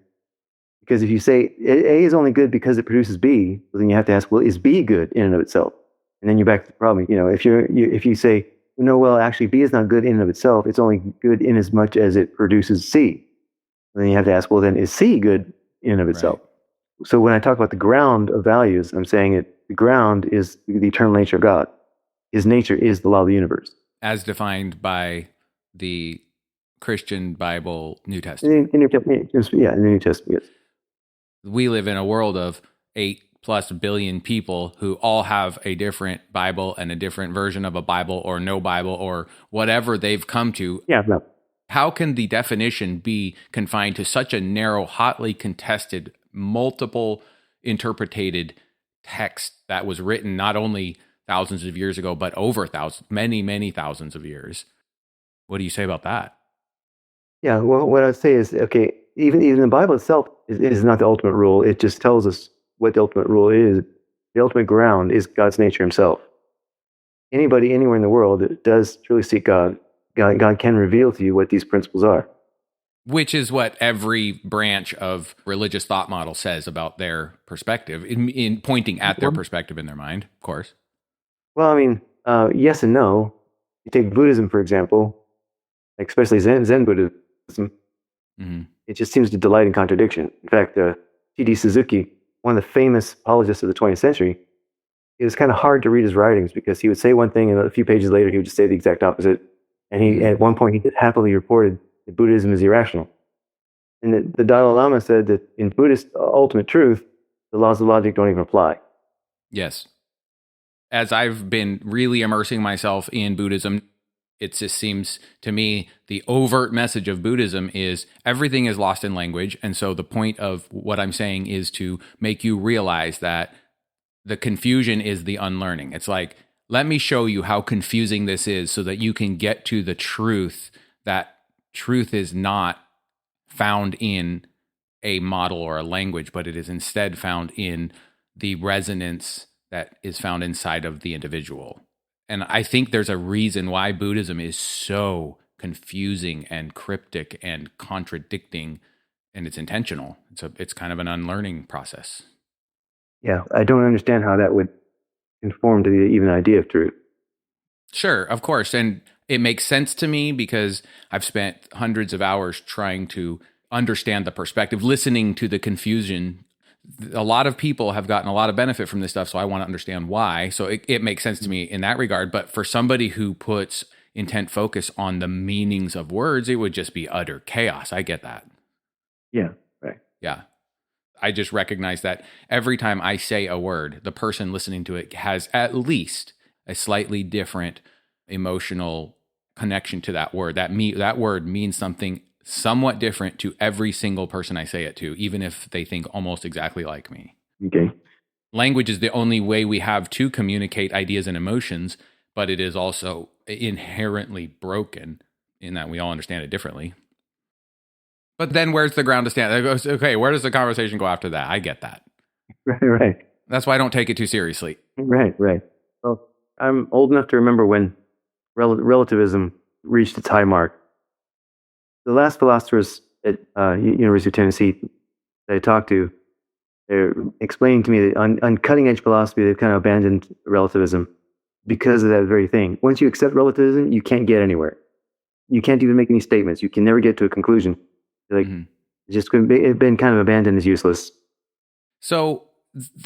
because if you say A is only good because it produces B, well, then you have to ask, well, is B good in and of itself? And then you're back to the problem. If you say, no, well, actually B is not good in and of itself, it's only good in as much as it produces C. And then you have to ask, well, then is C good in and of itself? Right. So when I talk about the ground of values, I'm saying the ground is the eternal nature of God. His nature is the law of the universe, as defined by the Christian Bible, New Testament. In the New Testament, yes. We live in a world of 8+ billion people who all have a different Bible and a different version of a Bible or no Bible or whatever they've come to. Yeah, no. How can the definition be confined to such a narrow, hotly contested, multiple interpreted text that was written not only thousands of years ago, but over many, many thousands of years? What do you say about that? Yeah, well, what I'd say is, okay, even the Bible itself is not the ultimate rule. It just tells us what the ultimate rule is. The ultimate ground is God's nature himself. Anybody, anywhere in the world that does truly seek God can reveal to you what these principles are. Which is what every branch of religious thought model says about their perspective, in pointing at their perspective in their mind, of course. Well, I mean, yes and no. You take Buddhism, for example, especially Zen Buddhism. Mm-hmm. It just seems to delight in contradiction. In fact, T.D. Suzuki, one of the famous apologists of the 20th century, it was kind of hard to read his writings because he would say one thing and a few pages later he would just say the exact opposite. And at one point, he happily reported that Buddhism is irrational. And the Dalai Lama said that in Buddhist ultimate truth, the laws of logic don't even apply. Yes. As I've been really immersing myself in Buddhism, it just seems to me the overt message of Buddhism is everything is lost in language. And so the point of what I'm saying is to make you realize that the confusion is the unlearning. It's like, let me show you how confusing this is so that you can get to the truth, that truth is not found in a model or a language, but it is instead found in the resonance that is found inside of the individual. And I think there's a reason why Buddhism is so confusing and cryptic and contradicting, and it's intentional. It's kind of an unlearning process. Yeah, I don't understand how that would conform to the even idea of truth. Sure, of course. And it makes sense to me because I've spent hundreds of hours trying to understand the perspective, listening to the confusion. A lot of people have gotten a lot of benefit from this stuff, so I want to understand why. So it makes sense to me in that regard. But for somebody who puts intent focus on the meanings of words, it would just be utter chaos. I get that. Yeah, right. Yeah. I just recognize that every time I say a word, the person listening to it has at least a slightly different emotional connection to that word. That word means something somewhat different to every single person I say it to, even if they think almost exactly like me. Okay. Language is the only way we have to communicate ideas and emotions, but it is also inherently broken in that we all understand it differently. But then where's the ground to stand? It goes, okay, where does the conversation go after that? I get that. Right. That's why I don't take it too seriously. Right. Well, I'm old enough to remember when relativism reached its high mark. The last philosophers at University of Tennessee that I talked to, they're explaining to me that on cutting edge philosophy, they've kind of abandoned relativism because of that very thing. Once you accept relativism, you can't get anywhere. You can't even make any statements. You can never get to a conclusion. Like, it's been kind of abandoned as useless. So,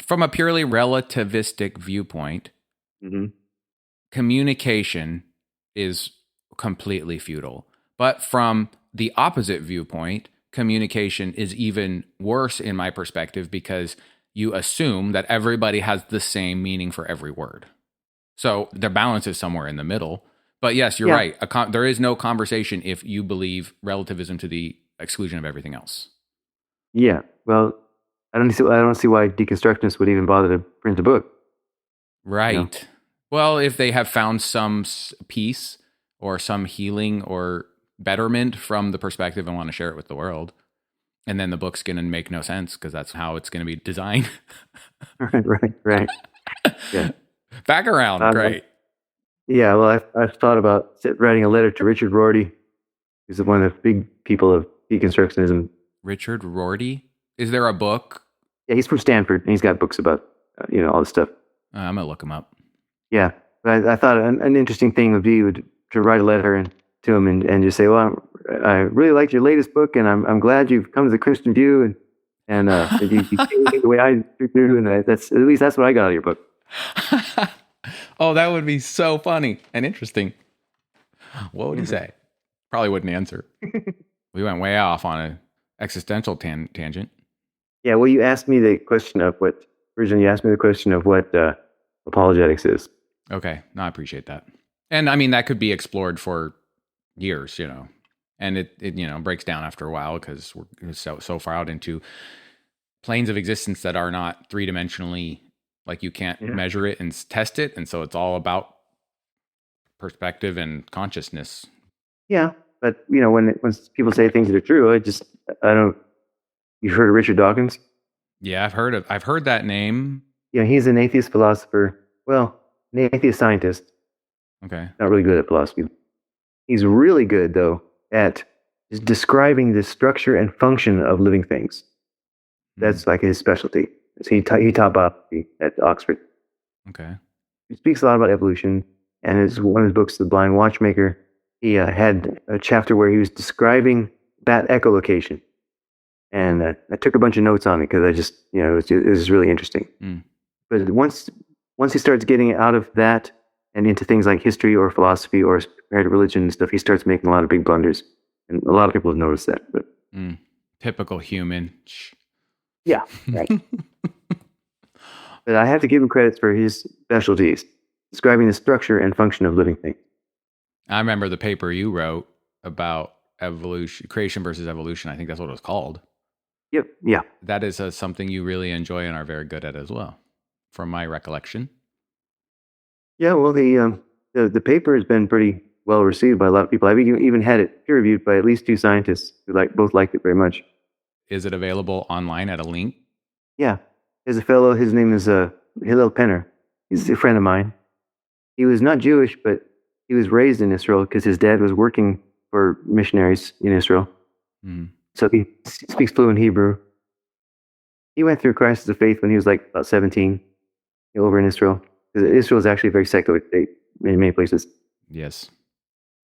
from a purely relativistic viewpoint, communication is completely futile. But from the opposite viewpoint, communication is even worse in my perspective because you assume that everybody has the same meaning for every word. So the balance is somewhere in the middle. But yes, you're right. There is no conversation if you believe relativism to the exclusion of everything else. Yeah. Well, I don't see why deconstructionists would even bother to print a book. Right. You know? Well, if they have found some peace or some healing or betterment from the perspective and want to share it with the world, and then the book's going to make no sense because that's how it's going to be designed. Right. Yeah. Back around. Great. Yeah, well, I've thought about writing a letter to Richard Rorty, who's one of the big people of deconstructionism. Richard Rorty? Is there a book? Yeah, he's from Stanford, and he's got books about all this stuff. I'm going to look him up. Yeah, but I thought an interesting thing would be to write a letter to him and just say, well, I really liked your latest book, and I'm glad you've come to the Christian view, and you think the way I do, and that's at least that's what I got out of your book. Oh, that would be so funny and interesting. What would he say? Probably wouldn't answer. We went way off on an existential tangent. Yeah, well, you asked me the question of what apologetics is. Okay, no, I appreciate that. And I mean, that could be explored for years, and it breaks down after a while because we're so far out into planes of existence that are not three-dimensionally, like you can't measure it and test it. And so it's all about perspective and consciousness. Yeah. But, when people say things that are true, I don't, you've heard of Richard Dawkins? Yeah, I've heard that name. Yeah, he's an atheist philosopher. Well, an atheist scientist. Okay. Not really good at philosophy. He's really good, though, at describing the structure and function of living things. That's like his specialty. So he taught biology at Oxford. Okay. He speaks a lot about evolution, and it's one of his books, The Blind Watchmaker. He had a chapter where he was describing bat echolocation, and I took a bunch of notes on it because it was really interesting. But once he starts getting out of that and into things like history or philosophy or comparative religion and stuff, he starts making a lot of big blunders, and a lot of people have noticed that. But typical human. Yeah, right. But I have to give him credit for his specialties, describing the structure and function of living things. I remember the paper you wrote about evolution, creation versus evolution. I think that's what it was called. Yep. Yeah. That is something you really enjoy and are very good at as well, from my recollection. Yeah. Well, the paper has been pretty well received by a lot of people. I've even had it peer reviewed by at least 2 scientists who both liked it very much. Is it available online at a link? Yeah. There's a fellow, his name is Hillel Penner. He's a friend of mine. He was not Jewish, but he was raised in Israel because his dad was working for missionaries in Israel. So he speaks fluent Hebrew. He went through crisis of faith when he was about 17 over in Israel. Israel is actually a very secular state in many places. Yes.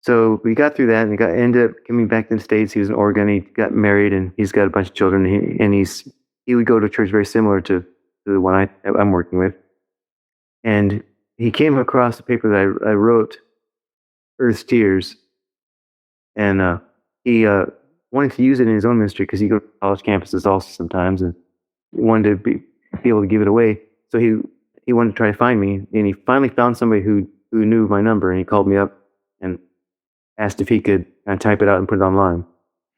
So we got through that and ended up coming back to the States. He was in Oregon. He got married and he's got a bunch of children. He would go to a church very similar to the one I'm working with. And he came across a paper that I wrote, Earth's Tears. And he wanted to use it in his own ministry because he goes to college campuses also sometimes and wanted to be able to give it away. So he wanted to try to find me. And he finally found somebody who knew my number, and he called me up and asked if he could type it out and put it online.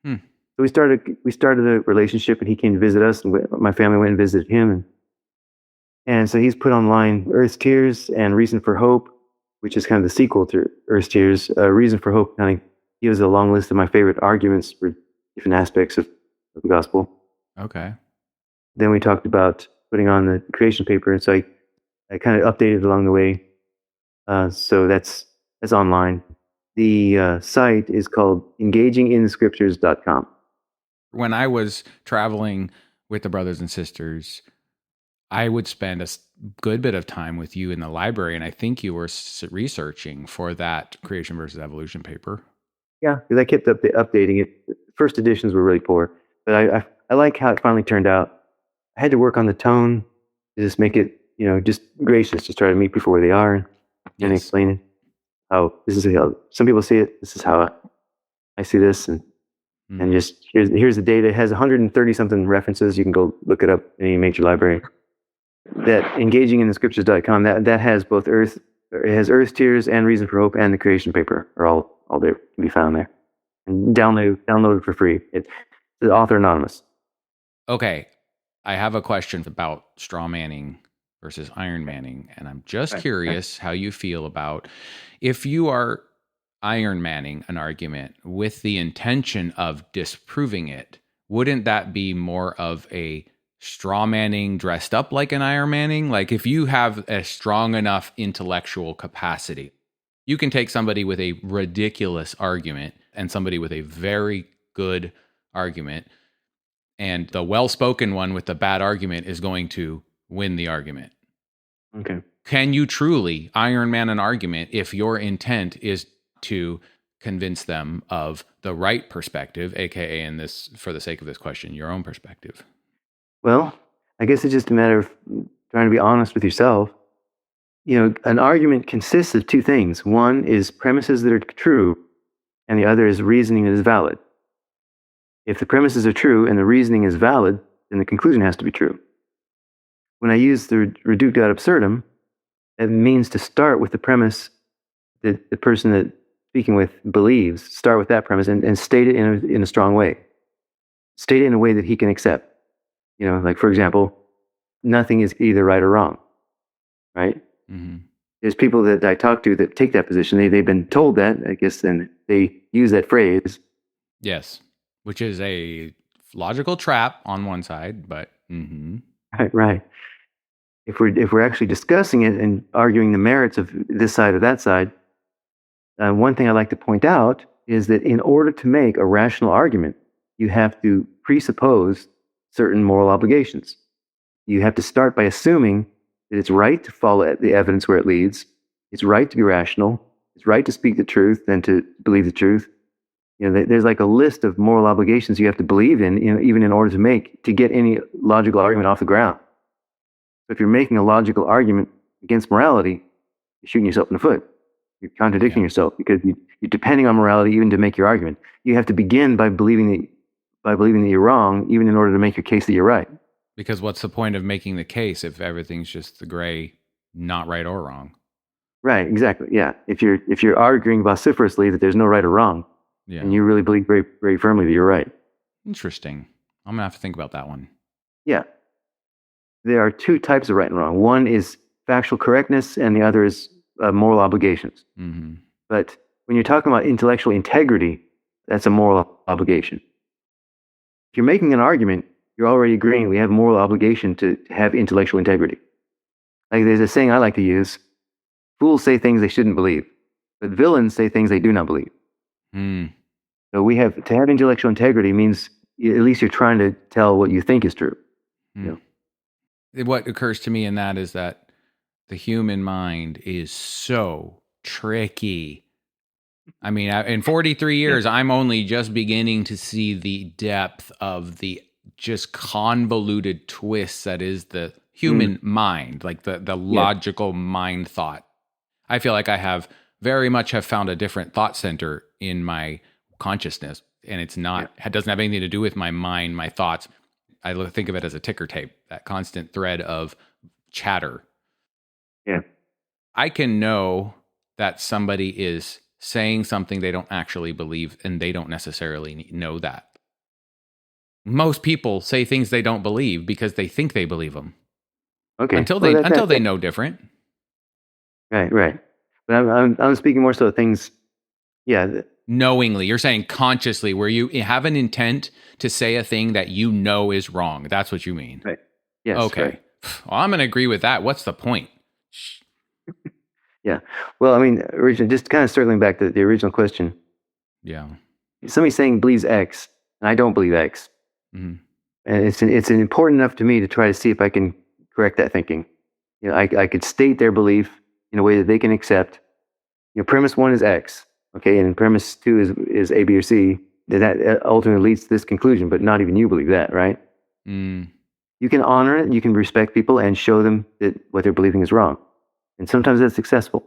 So we started a relationship, and he came to visit us, and my family went and visited him. And so he's put online Earth's Tears and Reason for Hope, which is kind of the sequel to Earth's Tears. Reason for Hope kind of gives a long list of my favorite arguments for different aspects of the gospel. Okay. Then we talked about putting on the creation paper, and so I kind of updated along the way. So that's online. The site is called engaginginthescriptures.com. When I was traveling with the brothers and sisters, I would spend a good bit of time with you in the library, and I think you were researching for that creation versus evolution paper. Yeah, because I kept updating it. First editions were really poor, but I like how it finally turned out. I had to work on the tone to just make it, just gracious, just try to meet people where they are and explain it. How this is how some people see it. This is how I see this, and just here's the data. It has 130 something references. You can go look it up in any major library. That engaginginthescriptures.com that has both Earth's Tears and Reason for Hope and the creation paper are all there to be found there. And download it for free. It's the author anonymous. Okay, I have a question about straw manning versus iron manning, and I'm just curious how you feel about if you are iron manning an argument with the intention of disproving it, wouldn't that be more of a straw manning dressed up like an iron manning? Like if you have a strong enough intellectual capacity You can take somebody with a ridiculous argument and somebody with a very good argument, and the well-spoken one with the bad argument is going to win the argument. Okay. Can you truly Iron Man an argument if your intent is to convince them of the right perspective, aka in this, for the sake of this question, your own perspective? Well, I guess it's just a matter of trying to be honest with yourself. An argument consists of two things. One is premises that are true, and the other is reasoning that is valid. If the premises are true and the reasoning is valid, then the conclusion has to be true. When I use the reductio ad absurdum, it means to start with the premise that the person that speaking with believes, start with that premise and state it in a strong way. State it in a way that he can accept. Like, for example, nothing is either right or wrong, right? Mm-hmm. There's people that I talk to that take that position. They've been told that, I guess, and they use that phrase. Yes, which is a logical trap on one side, but mm-hmm. Right. If we're actually discussing it and arguing the merits of this side or that side, one thing I like to point out is that in order to make a rational argument, you have to presuppose certain moral obligations. You have to start by assuming that it's right to follow the evidence where it leads. It's right to be rational. It's right to speak the truth and to believe the truth. There's like a list of moral obligations you have to believe in, even in order to get any logical argument off the ground. So if you're making a logical argument against morality, you're shooting yourself in the foot. You're contradicting yourself because you're depending on morality even to make your argument. You have to begin by believing that you're wrong, even in order to make your case that you're right. Because what's the point of making the case if everything's just the gray, not right or wrong? Right, exactly. Yeah. If you're arguing vociferously that there's no right or wrong, and you really believe very, very firmly that you're right. Interesting. I'm gonna have to think about that one. Yeah. There are two types of right and wrong. One is factual correctness, and the other is moral obligations. Mm-hmm. But when you're talking about intellectual integrity, that's a moral obligation. If you're making an argument, you're already agreeing we have a moral obligation to have intellectual integrity. Like there's a saying I like to use: fools say things they shouldn't believe, but villains say things they do not believe. Mm. So to have intellectual integrity means at least you're trying to tell what you think is true. Mm. What occurs to me in that is that the human mind is so tricky. I mean, in 43 years, I'm only just beginning to see the depth of the just convoluted twists that is the human mind, like the logical mind thought. I feel like I have found a different thought center in my consciousness, and it doesn't have anything to do with my mind, my thoughts. I think of it as a ticker tape, that constant thread of chatter. Yeah. I can know that somebody is saying something they don't actually believe, and they don't necessarily know that. Most people say things they don't believe because they think they believe them. Okay. Until they know different. Right. But I'm speaking more so of things. Yeah. Knowingly, you're saying consciously, where you have an intent to say a thing that you know is wrong. That's what you mean. Right. Yes. Okay. Right. Well, I'm going to agree with that. What's the point? Yeah. Well, I mean, originally, just kind of circling back to the original question. Yeah. Somebody saying believes X, and I don't believe X. Mm-hmm. And it's important enough to me to try to see if I can correct that thinking. I could state their belief in a way that they can accept. Premise one is X, okay, and premise two is A, B, or C. That ultimately leads to this conclusion, but not even you believe that, right? Mm. You can honor it, you can respect people, and show them that what they're believing is wrong. And sometimes that's successful.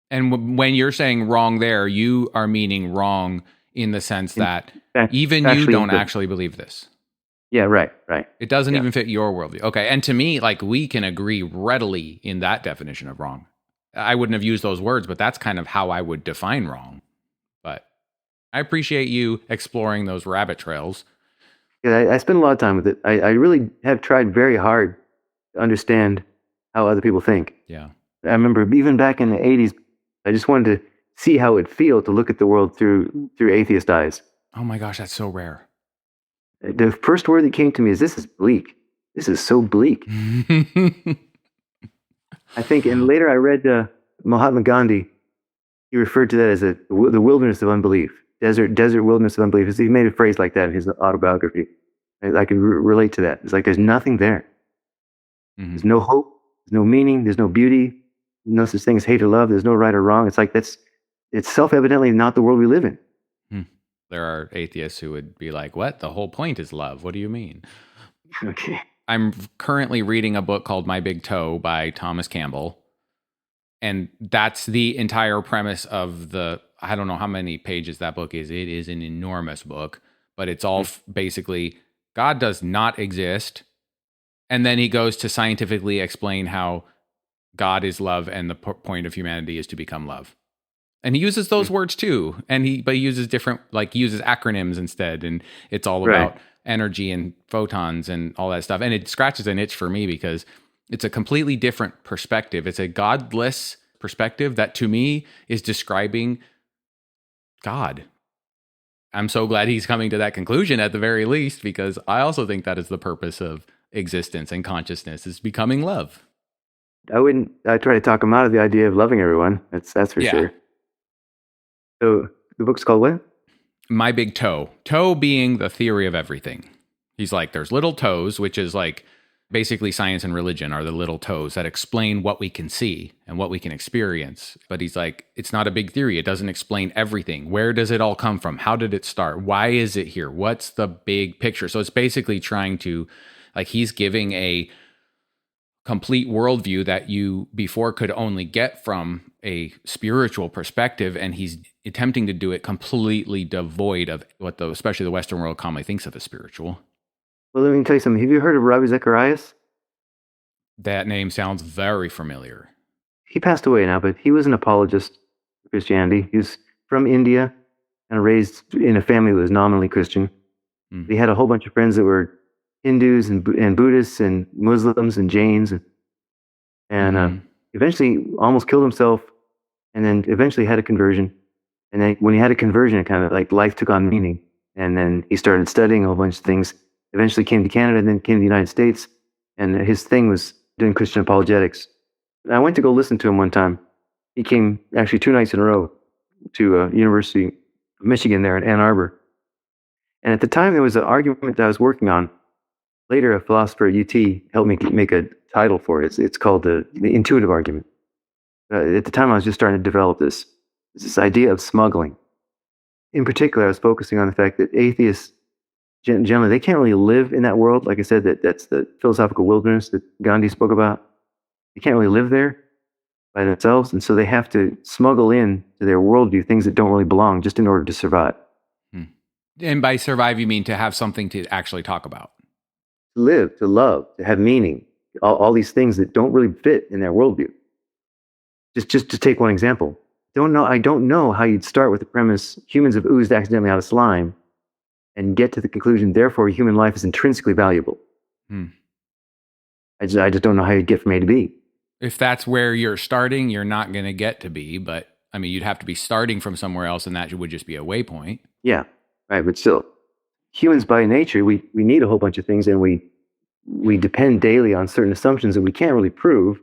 And when you're saying wrong there, you are meaning wrong in the sense that even you don't actually believe this. Yeah, right. It doesn't even fit your worldview. Okay, and to me, like, we can agree readily in that definition of wrong. I wouldn't have used those words, but that's kind of how I would define wrong. But I appreciate you exploring those rabbit trails. Yeah, I spend a lot of time with it. I really have tried very hard to understand how other people think. Yeah. I remember even back in the 80s, I just wanted to see how it would feel to look at the world through atheist eyes. Oh my gosh, that's so rare. The first word that came to me is, this is bleak. This is so bleak. I think, and later I read Mahatma Gandhi he referred to that as the wilderness of unbelief, desert wilderness of unbelief. He made a phrase like that in his autobiography. I can relate to that. It's like there's nothing there. Mm-hmm. There's no hope. There's no meaning. There's no beauty. No such thing as hate or love. There's no right or wrong. It's like it's self-evidently not the world we live in. There are atheists who would be like, what? The whole point is love. What do you mean? Okay. I'm currently reading a book called My Big Toe by Thomas Campbell. And that's the entire premise of I don't know how many pages that book is. It is an enormous book, but it's all basically God does not exist. And then he goes to scientifically explain how God is love and the point of humanity is to become love. And he uses those words too. But he uses uses acronyms instead. And it's all about energy and photons and all that stuff. And it scratches an itch for me because it's a completely different perspective. It's a godless perspective that to me is describing God. I'm so glad he's coming to that conclusion at the very least, because I also think that is the purpose of existence and consciousness, is becoming love. I try to talk him out of the idea of loving everyone. That's for sure. So the book's called what? My Big Toe. Toe being the theory of everything. He's like, there's little toes, which is like basically science and religion are the little toes that explain what we can see and what we can experience. But he's like, it's not a big theory. It doesn't explain everything. Where does it all come from? How did it start? Why is it here? What's the big picture? So it's basically trying to, he's giving a complete worldview that you before could only get from a spiritual perspective, and he's attempting to do it completely devoid of what especially the Western world commonly thinks of as spiritual. Well, let me tell you something. Have you heard of Ravi Zacharias? That name sounds very familiar. He passed away now, but he was an apologist of Christianity. He was from India and raised in a family that was nominally Christian. He had a whole bunch of friends that were Hindus and Buddhists and Muslims and Jains, and eventually almost killed himself, and then eventually had a conversion. And then when he had a conversion, it kind of like life took on meaning. And then he started studying a whole bunch of things. Eventually came to Canada, and then came to the United States. And his thing was doing Christian apologetics. And I went to go listen to him one time. He came actually 2 nights in a row to University of Michigan there in Ann Arbor. And at the time, there was an argument that I was working on. Later, a philosopher at UT helped me make a title for it. It's called the intuitive argument. At the time, I was just starting to develop this idea of smuggling. In particular, I was focusing on the fact that atheists, generally, they can't really live in that world. Like I said, that's the philosophical wilderness that Gandhi spoke about. They can't really live there by themselves, and so they have to smuggle in to their worldview things that don't really belong just in order to survive. And by survive, you mean to have something to actually talk about. To live, to love, to have meaning, all these things that don't really fit in their worldview. Just to take one example, I don't know how you'd start with the premise humans have oozed accidentally out of slime and get to the conclusion, therefore, human life is intrinsically valuable. I just don't know how you'd get from A to B. If that's where you're starting, you're not going to get to B, but I mean, you'd have to be starting from somewhere else, and that would just be a waypoint. Yeah, right, but still, humans by nature, we need a whole bunch of things, and we depend daily on certain assumptions that we can't really prove,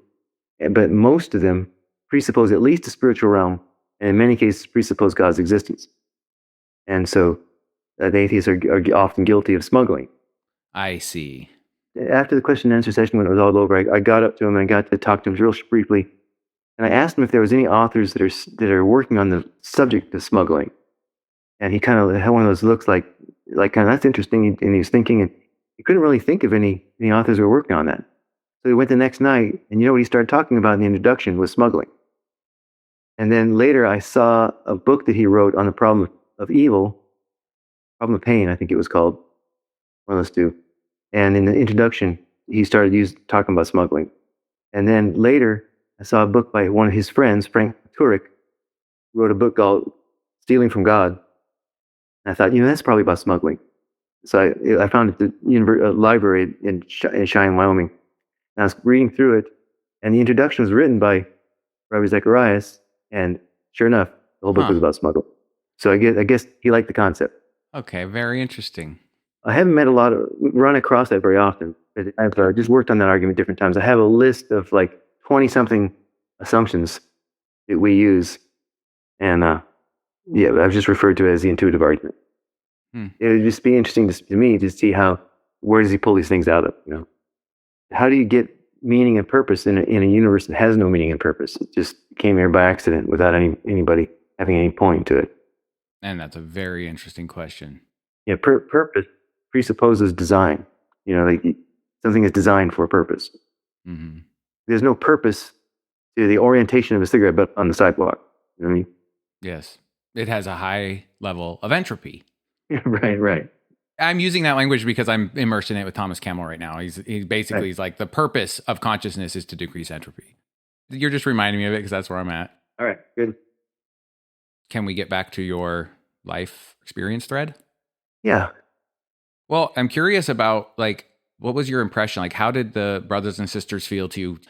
but most of them presuppose at least a spiritual realm, and in many cases presuppose God's existence. And so the atheists are often guilty of smuggling. I see. After the question and answer session, when it was all over, I got up to him and I got to talk to him real briefly, and I asked him if there was any authors that are working on the subject of smuggling. And he kind of had one of those looks like kind of, that's interesting, and he was thinking, and he couldn't really think of any authors who were working on that. So he went the next night, and you know what he started talking about in the introduction was smuggling. And then later I saw a book that he wrote on the problem of evil, problem of pain, I think it was called, one of those two. And in the introduction, he started talking about smuggling. And then later, I saw a book by one of his friends, Frank Turek, who wrote a book called Stealing from God. And I thought, that's probably about smuggling. So I found it at the library in Cheyenne, Wyoming. And I was reading through it, and the introduction was written by Ravi Zacharias, and sure enough, the whole book was about smuggling. So I guess he liked the concept. Okay, very interesting. I haven't run across that very often, but I've just worked on that argument different times. I have a list of like 20-something assumptions that we use And yeah, I've just referred to it as the intuitive argument. It would just be interesting to me to see where does he pull these things out of? How do you get meaning and purpose in a universe that has no meaning and purpose? It just came here by accident without anybody having any point to it. And that's a very interesting question. Yeah, purpose presupposes design. Like something is designed for a purpose. Mm-hmm. There's no purpose to the orientation of a cigarette butt on the sidewalk. You know what I mean? Yes. It has a high level of entropy. Right. I'm using that language because I'm immersed in it with Thomas Campbell right now. He's like, the purpose of consciousness is to decrease entropy. You're just reminding me of it because that's where I'm at. All right, good. Can we get back to your life experience thread? Yeah. Well, I'm curious about, like, what was your impression? Like, how did the brothers and sisters feel to you?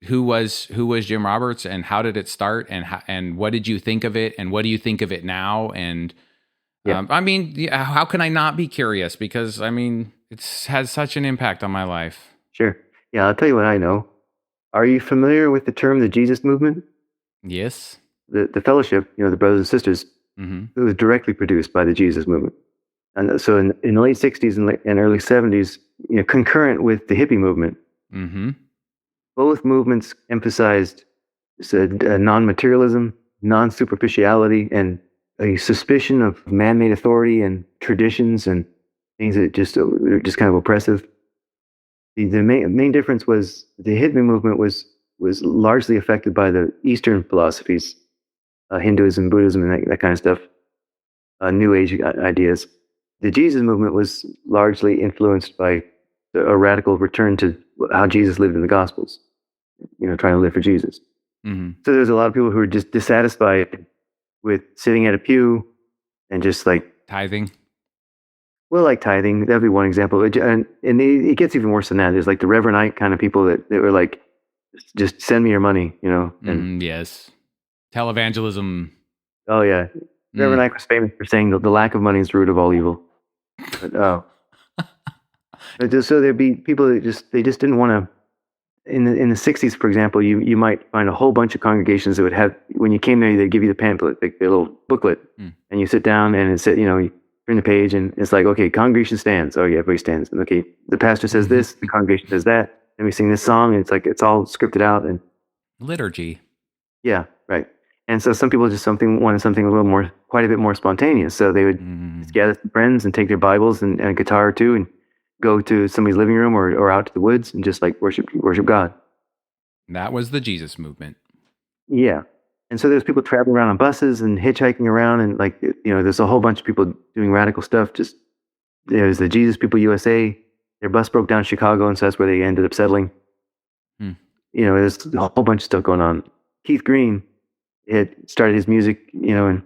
Who was Jim Roberts, and how did it start? And what did you think of it? And what do you think of it now? And how can I not be curious? Because it has such an impact on my life. Sure. Yeah, I'll tell you what I know. Are you familiar with the term the Jesus movement? Yes. The fellowship, the brothers and sisters, Mm-hmm. it was directly produced by the Jesus movement. And so in the late 60s and early 70s, concurrent with the hippie movement, Mm-hmm. both movements emphasized non-materialism, non-superficiality, and a suspicion of man-made authority and traditions and things that are just kind of oppressive. The main difference was the hippie movement was largely affected by the Eastern philosophies, Hinduism, Buddhism, and that kind of stuff, New Age ideas. The Jesus movement was largely influenced by a radical return to how Jesus lived in the Gospels, trying to live for Jesus. Mm-hmm. So there's a lot of people who are just dissatisfied with sitting at a pew and just like tithing. Well, like tithing, that'd be one example. And it gets even worse than that. There's like the Reverend Ike kind of people that were like, just send me your money, And, yes. Televangelism. Oh, yeah. Reverend Ike was famous for saying the lack of money is the root of all evil. But, so there'd be people that just didn't want to. In the 60s, for example, you might find a whole bunch of congregations that would have, when you came there, they'd give you the pamphlet, the little booklet, and you sit down and it said, you turn the page and it's like, okay, congregation stands. Oh yeah, everybody stands. And okay, the pastor says this, the congregation says that, and we sing this song, and it's all scripted out and liturgy. Yeah, right. And so some people just wanted something a little more, quite a bit more spontaneous. So they would just gather some friends and take their Bibles and a guitar or two and go to somebody's living room or out to the woods and just like worship God. That was the Jesus movement. Yeah. And so there's people traveling around on buses and hitchhiking around, and like, there's a whole bunch of people doing radical stuff. Just there's the Jesus People USA. Their bus broke down in Chicago, and so that's where they ended up settling. There's a whole bunch of stuff going on. Keith Green had started his music, and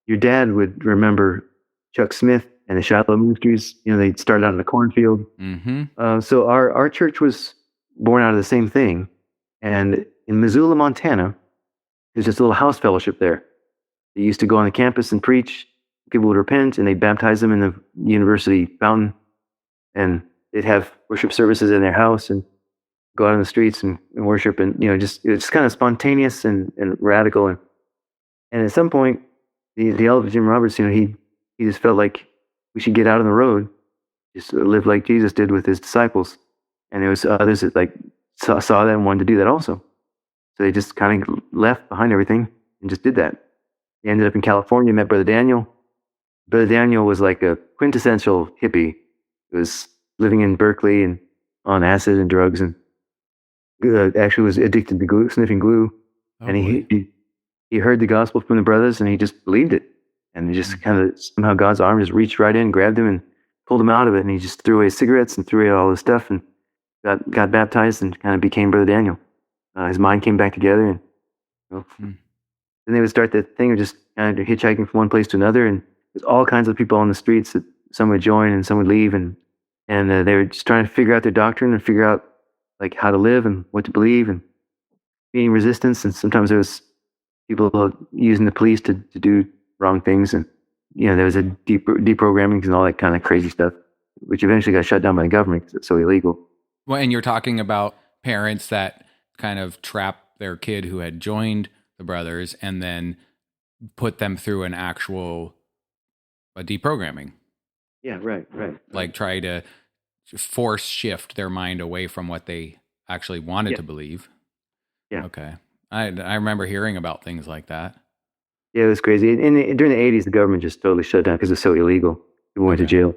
your dad would remember Chuck Smith and the Shiloh Ministries. They started out in the cornfield. Mm-hmm. So our church was born out of the same thing. And in Missoula, Montana, there's just a little house fellowship there. They used to go on the campus and preach. People would repent, and they'd baptize them in the university fountain. And they'd have worship services in their house and go out on the streets and worship. And, it's kind of spontaneous and radical. And at some point, the elder Jim Roberts, he just felt like we should get out on the road, just live like Jesus did with his disciples. And there was others that like saw that and wanted to do that also. So they just kind of left behind everything and just did that. They ended up in California, met Brother Daniel. Brother Daniel was like a quintessential hippie. He was living in Berkeley and on acid and drugs, and actually was addicted to glue, sniffing glue. Oh, and he heard the gospel from the brothers, and he just believed it. And he just kind of, somehow God's arm just reached right in, grabbed him, and pulled him out of it. And he just threw away his cigarettes and threw away all his stuff and got baptized and kind of became Brother Daniel. His mind came back together, and then they would start the thing of just kind of hitchhiking from one place to another. And there's all kinds of people on the streets that some would join and some would leave. And they were just trying to figure out their doctrine and figure out like how to live and what to believe, and meeting resistance. And sometimes there was people using the police to do wrong things. And, there was a deprogramming and all that kind of crazy stuff, which eventually got shut down by the government because it's so illegal. Well, and you're talking about parents that kind of trapped their kid who had joined the brothers and then put them through an actual deprogramming. Yeah, right. Like try to force shift their mind away from what they actually wanted to believe. Yeah. Okay. I remember hearing about things like that. Yeah, it was crazy. During the 80s, the government just totally shut down because it's so illegal. People went to jail.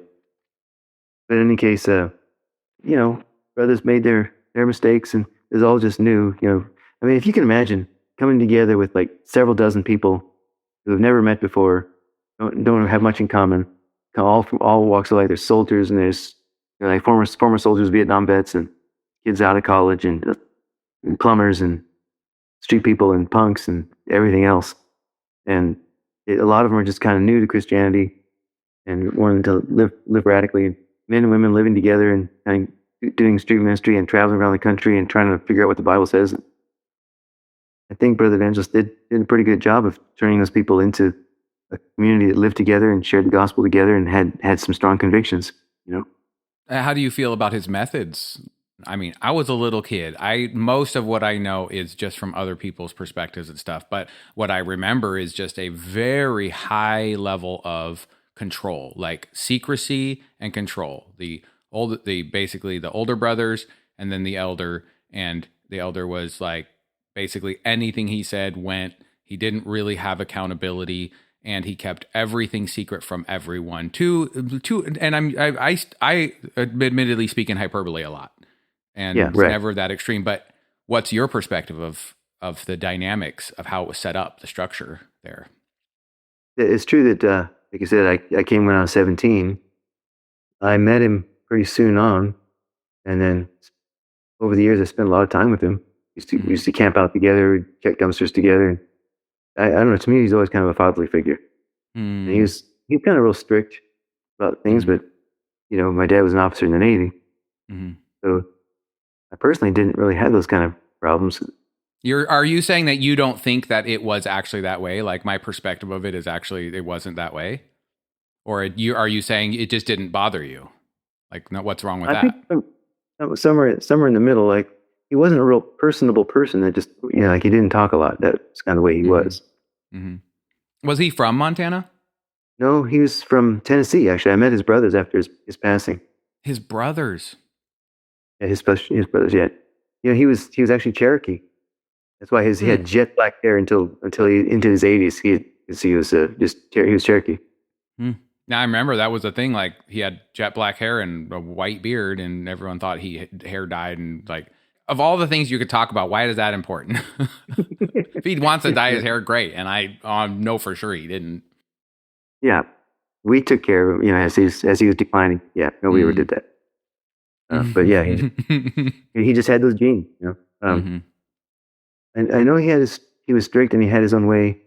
But in any case, brothers made their mistakes, and it was all just new. I mean, if you can imagine coming together with like several dozen people who have never met before, don't have much in common, all from all walks of life. There's soldiers, and there's like former soldiers, Vietnam vets, and kids out of college, and plumbers, and street people, and punks, and everything else. And a lot of them are just kind of new to Christianity and wanted to live radically. Men and women living together and kind of doing street ministry and traveling around the country and trying to figure out what the Bible says. I think Brother Evangelist did a pretty good job of turning those people into a community that lived together and shared the gospel together and had some strong convictions. How do you feel about his methods? I mean, I was a little kid. Most of what I know is just from other people's perspectives and stuff. But what I remember is just a very high level of control, like secrecy and control. Basically the older brothers and then the elder, and the elder was like basically anything he said went. He didn't really have accountability, and he kept everything secret from everyone. And I admittedly speak in hyperbole a lot. And it's never that extreme. But what's your perspective of the dynamics of how it was set up, the structure there? It's true that, like I said, I came when I was 17. I met him pretty soon on. And then over the years, I spent a lot of time with him. We used to camp out together, check dumpsters together. I don't know, to me, he's always kind of a fatherly figure. And he was kind of real strict about things, but, my dad was an officer in the Navy. So I personally didn't really have those kind of problems. Are you saying that you don't think that it was actually that way? Like my perspective of it is actually it wasn't that way? Or are you saying it just didn't bother you? Like, no, what's wrong with that? Think somewhere in the middle. Like he wasn't a real personable person. That just like he didn't talk a lot. That's kind of the way he was. Was he from Montana? No, he was from Tennessee. Actually, I met his brothers after his passing. His brothers. Yeah, his brothers. Yeah, he was actually Cherokee. That's why he had jet black hair until he into his 80s. He was Cherokee. Now I remember that was a thing. Like he had jet black hair and a white beard, and everyone thought hair dyed. And like of all the things you could talk about, why is that important? If he wants to dye his hair, great. And I know for sure he didn't. Yeah, we took care of him. As he was declining. Yeah, nobody ever did that. But yeah, he just had those genes. And I know he was strict and he had his own way.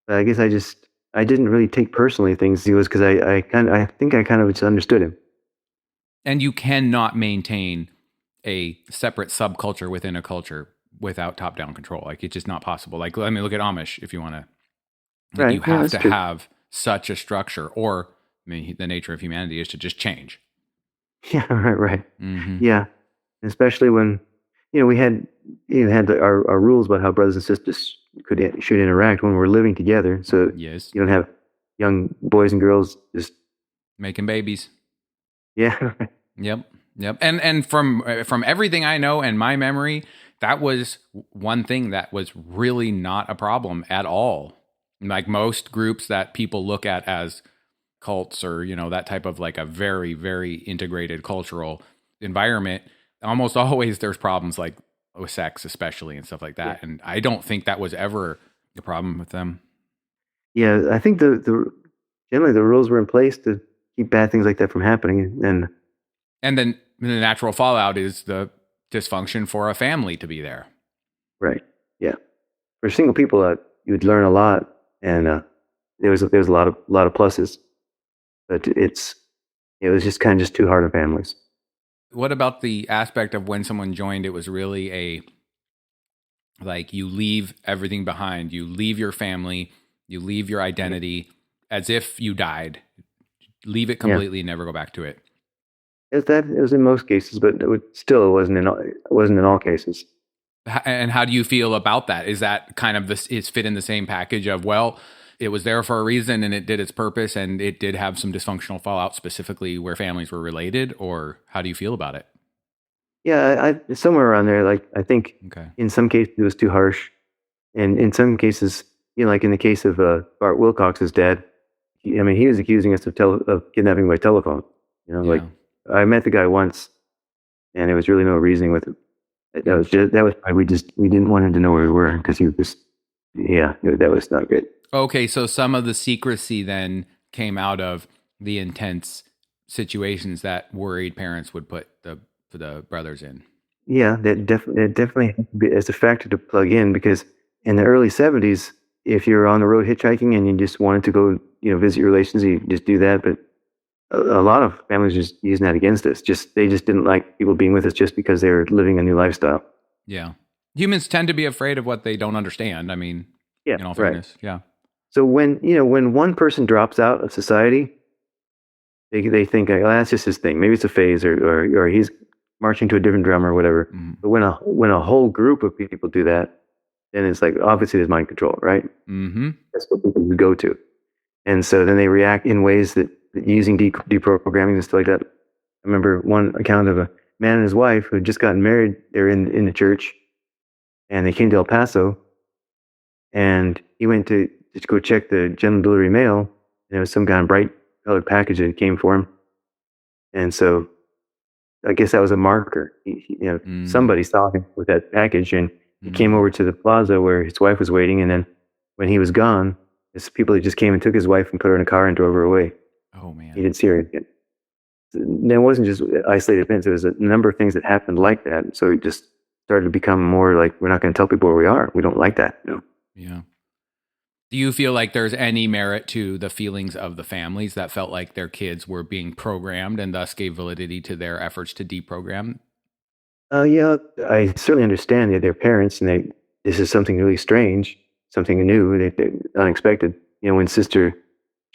But I guess I didn't really take personally things he was, because I think I kind of just understood him. And you cannot maintain a separate subculture within a culture without top-down control. Like it's just not possible. Like I mean, look at Amish if you want to. Right. You have to have such a structure, or I mean, the nature of humanity is to just change. Yeah, right. Yeah, especially when we had our rules about how brothers and sisters should interact when we're living together. So yes, you don't have young boys and girls just making babies. Yeah. Yep. And from everything I know and my memory, that was one thing that was really not a problem at all. Like most groups that people look at as cults or, that type of like a very, very integrated cultural environment, almost always there's problems like with sex, especially, and stuff like that. Yeah. And I don't think that was ever a problem with them. Yeah, I think generally the rules were in place to keep bad things like that from happening. And then the natural fallout is the dysfunction for a family to be there. Right. Yeah. For single people, you would learn a lot, and there was a lot of pluses. But it was just kind of just too hard on families. What about the aspect of when someone joined, it was really like you leave everything behind. You leave your family, you leave your identity as if you died. Leave it completely, never go back to it. It was in most cases, but it wasn't in all cases. And how do you feel about that? Is that kind of is fit in the same package of, well, it was there for a reason and it did its purpose and it did have some dysfunctional fallout specifically where families were related, or how do you feel about it? Yeah, somewhere around there. Like I think Okay. in some cases it was too harsh, and in some cases, like in the case of Bart Wilcox's dad, he was accusing us of kidnapping by telephone. Like I met the guy once, and there was really no reasoning with it. That was why we didn't want him to know where we were, because he was that was not good. Okay, so some of the secrecy then came out of the intense situations that worried parents would put the brothers in. Yeah, that definitely is a factor to plug in, because in the early 70s, if you're on the road hitchhiking and you just wanted to go, visit your relations, you just do that. But a lot of families just using that against us. They just didn't like people being with us just because they were living a new lifestyle. Yeah. Humans tend to be afraid of what they don't understand. I mean, in all fairness, right. Yeah. So when one person drops out of society, they think, oh, that's just his thing. Maybe it's a phase, or he's marching to a different drum or whatever. Mm-hmm. But when a whole group of people do that, then it's like, obviously there's mind control, right? Mm-hmm. That's what people would go to. And so then they react in ways that using deprogramming and stuff like that. I remember one account of a man and his wife who had just gotten married. They're in the church, and they came to El Paso, and he went to go check the general delivery mail, and there was some kind of bright colored package that came for him. And so I guess that was a marker. Somebody saw him with that package, and he came over to the plaza where his wife was waiting. And then when he was gone, there's people that just came and took his wife and put her in a car and drove her away. Oh, man. He didn't see her again. There wasn't just isolated events. There was a number of things that happened like that. So it just started to become more like, we're not going to tell people where we are. We don't like that. Yeah. Do you feel like there's any merit to the feelings of the families that felt like their kids were being programmed and thus gave validity to their efforts to deprogram? Yeah, I certainly understand that they're parents, and this is something really strange, something new, unexpected. When Sister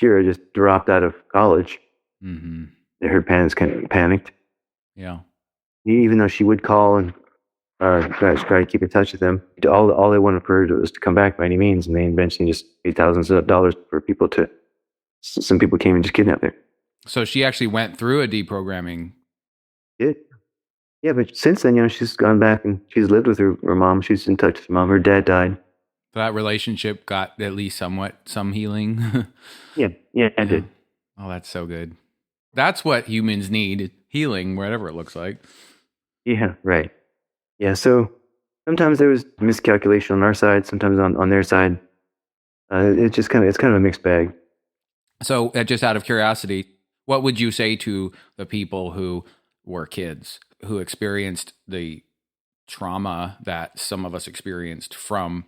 Kira just dropped out of college, mm-hmm. her parents kind of panicked. Yeah. Even though she would call and try to keep in touch with them, all they wanted for her was to come back by any means, and they eventually just paid thousands of dollars for people to. Some people came and just kidnapped her. So she actually went through a deprogramming. Yeah, but since then, she's gone back and she's lived with her mom. She's in touch with her mom. Her dad died. That relationship got at least some healing. Yeah, I did. Oh, that's so good. That's what humans need, healing, whatever it looks like. Yeah, right. Yeah, so sometimes there was miscalculation on our side, sometimes on their side. It's kind of a mixed bag. So, just out of curiosity, what would you say to the people who were kids who experienced the trauma that some of us experienced from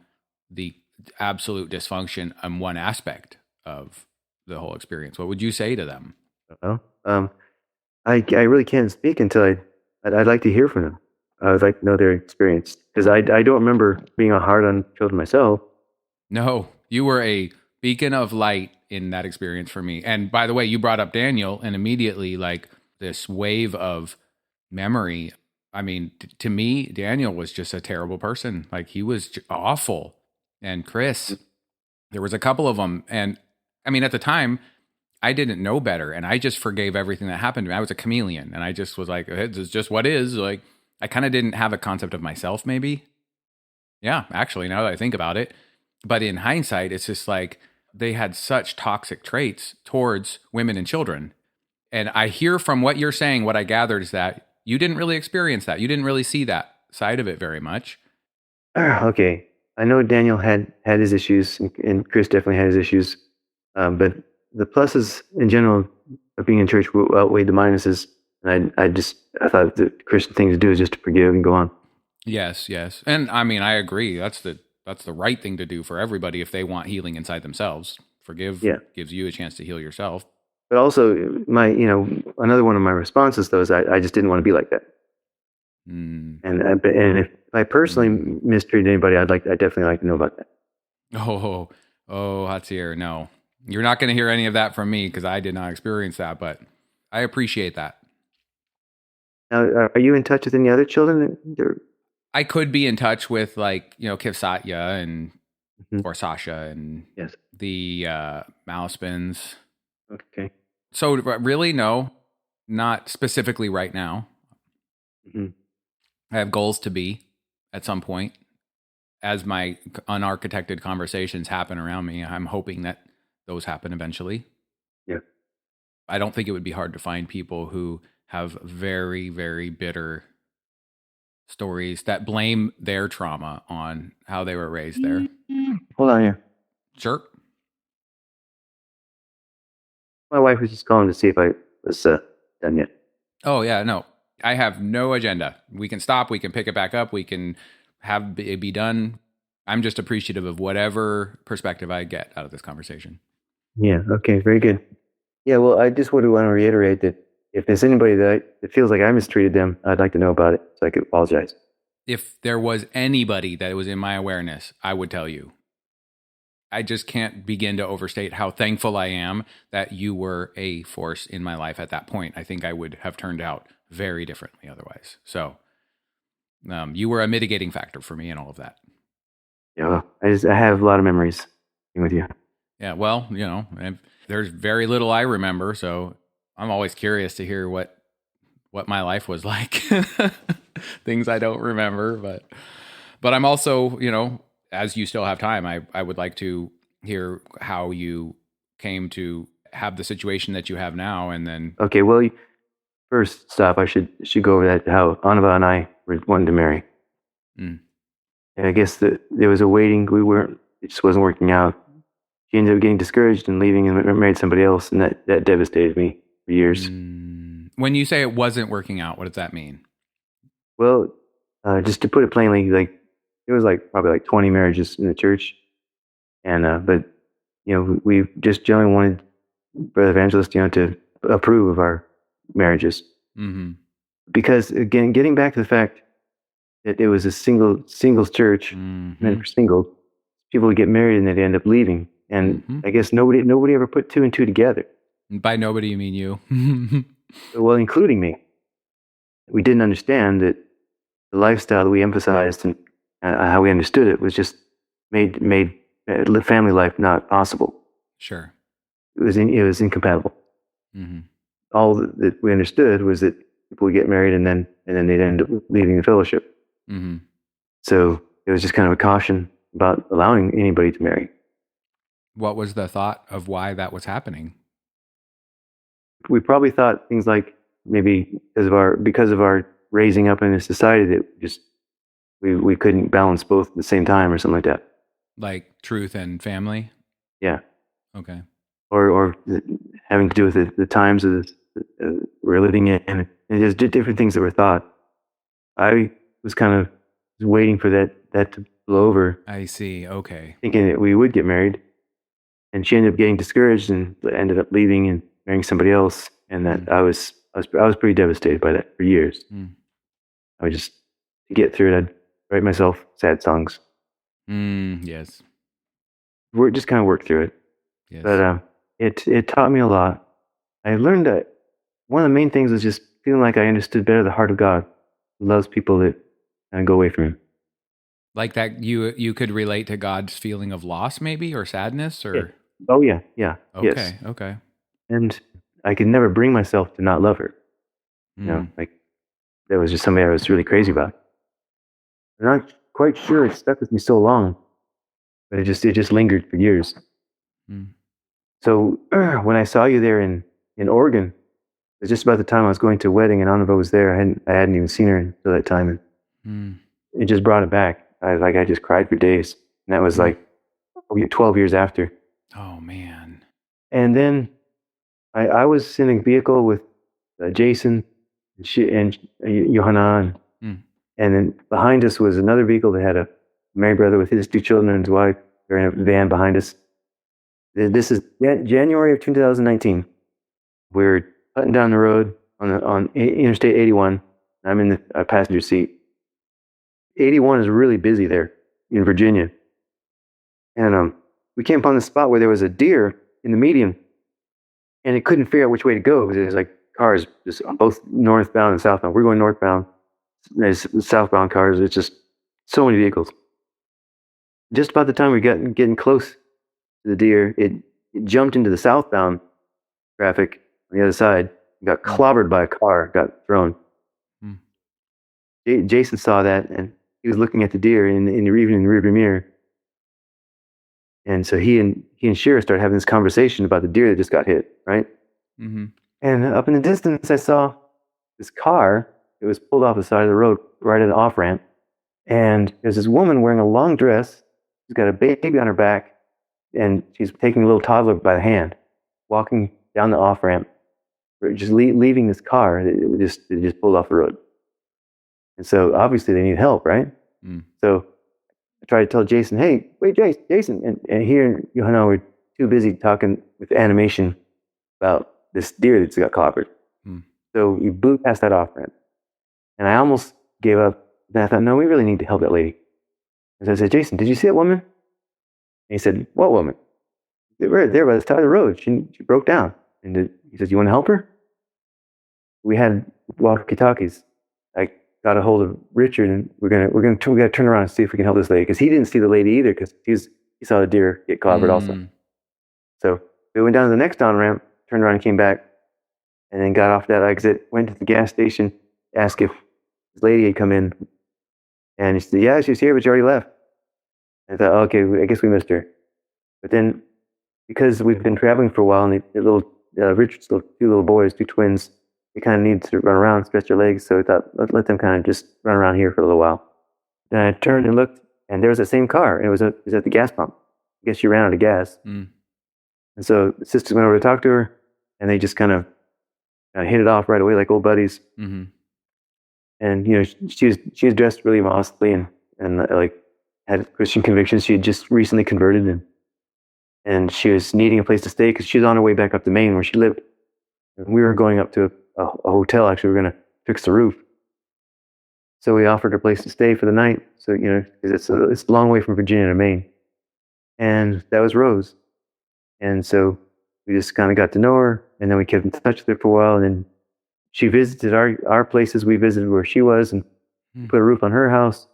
the absolute dysfunction on one aspect of the whole experience? What would you say to them? I really can't speak until I'd like to hear from them. I would like to know their experience, because I don't remember being hard on children myself. No, you were a beacon of light in that experience for me. And by the way, you brought up Daniel, and immediately like this wave of memory. I mean, to me, Daniel was just a terrible person. Like, he was awful. And Chris, there was a couple of them. And I mean, at the time, I didn't know better, and I just forgave everything that happened to me. I was a chameleon, and I just was like, it's just what is. Like, I kind of didn't have a concept of myself, maybe. Yeah, actually, now that I think about it. But in hindsight, it's just like they had such toxic traits towards women and children. And I hear from what you're saying, what I gathered is that you didn't really experience that. You didn't really see that side of it very much. Okay. I know Daniel had his issues, and Chris definitely had his issues. But the pluses in general of being in church outweighed the minuses. And I thought the Christian thing to do is just to forgive and go on. Yes. And I mean, I agree. That's the right thing to do for everybody if they want healing inside themselves. Forgive gives you a chance to heal yourself. But also, another one of my responses, though, is I just didn't want to be like that. And if I personally mistreated anybody, I'd definitely like to know about that. Oh, Hatza'ir, no. You're not going to hear any of that from me, because I did not experience that, but I appreciate that. Now, are you in touch with any other children? I could be in touch with, like, Kif Satya and or Sasha and Yes. the Malspins. Okay. So really, no, not specifically right now. Mm-hmm. I have goals to be at some point. As my unarchitected conversations happen around me, I'm hoping that those happen eventually. Yeah. I don't think it would be hard to find people who have very, very bitter stories that blame their trauma on how they were raised there. Hold on here. Sure. My wife was just calling to see if I was done yet. Oh, yeah, no. I have no agenda. We can stop. We can pick it back up. We can have it be done. I'm just appreciative of whatever perspective I get out of this conversation. Yeah. Okay. Very good. Yeah. Well, I just would want to reiterate that if there's anybody that feels like I mistreated them, I'd like to know about it so I could apologize. If there was anybody that was in my awareness, I would tell you. I just can't begin to overstate how thankful I am that you were a force in my life at that point. I think I would have turned out very differently otherwise. So you were a mitigating factor for me in all of that. Yeah. Well, I have a lot of memories with you. Yeah. Well, there's very little I remember, so I'm always curious to hear what my life was like. Things I don't remember, but I'm also, as you still have time, I would like to hear how you came to have the situation that you have now, and then. Okay, well, first stop, I should go over that, how Anava and I wanted to marry. And I guess there was a waiting. It just wasn't working out. She ended up getting discouraged and leaving and married somebody else, and that devastated me for years. When you say it wasn't working out, what does that mean? Well, just to put it plainly, like, there was probably 20 marriages in the church, and but we just generally wanted Brother Evangelist, to approve of our marriages, because again, getting back to the fact that it was a singles church, meant for singles, people would get married and they'd end up leaving, and I guess nobody ever put two and two together. By nobody, you mean you? Well, including me. We didn't understand that the lifestyle that we emphasized and how we understood it was just made family life not possible. Sure. It was incompatible. All that we understood was that people would get married and then they'd end up leaving the fellowship. So it was just kind of a caution about allowing anybody to marry. What was the thought of why that was happening? We probably thought things like maybe because of our raising up in a society that just we couldn't balance both at the same time or something like that. Like truth and family? Yeah. Okay. Or having to do with the times we're living in, and just different things that were thought. I was kind of waiting for that to blow over. I see. Okay. Thinking that we would get married, and she ended up getting discouraged and ended up leaving and marrying somebody else. And that I was pretty devastated by that for years. I would just, to get through it, I'd write myself sad songs. Yes. Just kind of work through it. Yes. But it taught me a lot. I learned that one of the main things was just feeling like I understood better the heart of God, who loves people that kind of go away from Him. Like that, you could relate to God's feeling of loss, maybe, or sadness, or. Yeah. Oh yeah. Okay. Yes. Okay. And I could never bring myself to not love her. That was just something I was really crazy about. I'm not quite sure it stuck with me so long, but it just lingered for years. So when I saw you there in Oregon, it was just about the time I was going to a wedding, and Anava was there. I hadn't even seen her until that time, and it just brought it back. I just cried for days, and that was 12 years after. Oh man! And then I was in a vehicle with Jason and Johanna, and then behind us was another vehicle that had a married brother with his two children and his wife. They're in a van behind us. This is January of 2019. We're cutting down the road on Interstate 81. I'm in the passenger seat. 81 is really busy there in Virginia. And we came upon this spot where there was a deer in the median, and it couldn't figure out which way to go because there's cars just both northbound and southbound. We're going northbound. There's southbound cars. It's just so many vehicles. just about the time we got getting close to the deer, it jumped into the southbound traffic on the other side, got clobbered by a car, got thrown. Jason saw that, and he was looking at the deer in the rearview mirror. And so he and Shira started having this conversation about the deer that just got hit, right? Mm-hmm. And up in the distance, I saw this car. It was pulled off the side of the road right at an off-ramp. And there's this woman wearing a long dress. She's got a baby on her back, and she's taking a little toddler by the hand, walking down the off-ramp, just leaving this car. It just pulled off the road. And so obviously they need help, right? So I tried to tell Jason, hey, wait, Jason. And here, we're too busy talking with animation about this deer that's got clobbered. So we blew past that off-ramp. And I almost gave up. Then I thought, no, we really need to help that lady. And so I said, Jason, did you see that woman? And he said, what woman? Right there by the side of the road. She broke down. And he said, you want to help her? We had walkie-talkies. I got a hold of Richard, and we got to turn around and see if we can help this lady, because he didn't see the lady either, because he saw the deer get clobbered also. So we went down to the next on-ramp, turned around and came back, and then got off that exit, went to the gas station, asked if this lady had come in, and she said, yeah, she was here, but she already left. And I thought, okay, I guess we missed her. But then, because we've been traveling for a while, and the little Richard's two little boys, two twins, they kind of need to run around, stretch their legs, so I thought, let them kind of just run around here for a little while. Then I turned and looked, and there was the same car, and it was at the gas pump. I guess she ran out of gas. And so the sisters went over to talk to her, and they just kind of hit it off right away like old buddies. And she was dressed really modestly and like had Christian convictions. She had just recently converted, and she was needing a place to stay because she was on her way back up to Maine where she lived. And we were going up to a hotel. Actually, we were going to fix the roof. So we offered her a place to stay for the night. So because it's a long way from Virginia to Maine, and that was Rose. And so we just kind of got to know her, and then we kept in touch with her for a while, and then she visited our places. We visited where she was and put a roof on her house.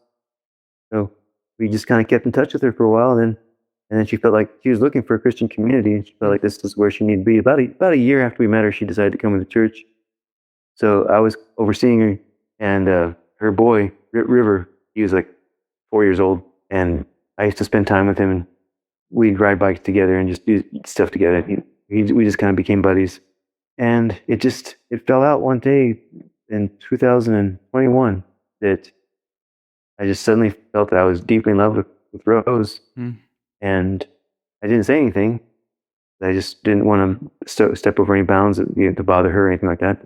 So we just kind of kept in touch with her for a while, and then she felt like she was looking for a Christian community, and she felt like this is where she needed to be. About a year after we met her, she decided to come to the church. So I was overseeing her, and her boy, River, he was like 4 years old, and I used to spend time with him, and we'd ride bikes together and just do stuff together. We just kind of became buddies. And it fell out one day in 2021 that I just suddenly felt that I was deeply in love with Rose. And I didn't say anything. I just didn't want to step over any bounds to bother her or anything like that.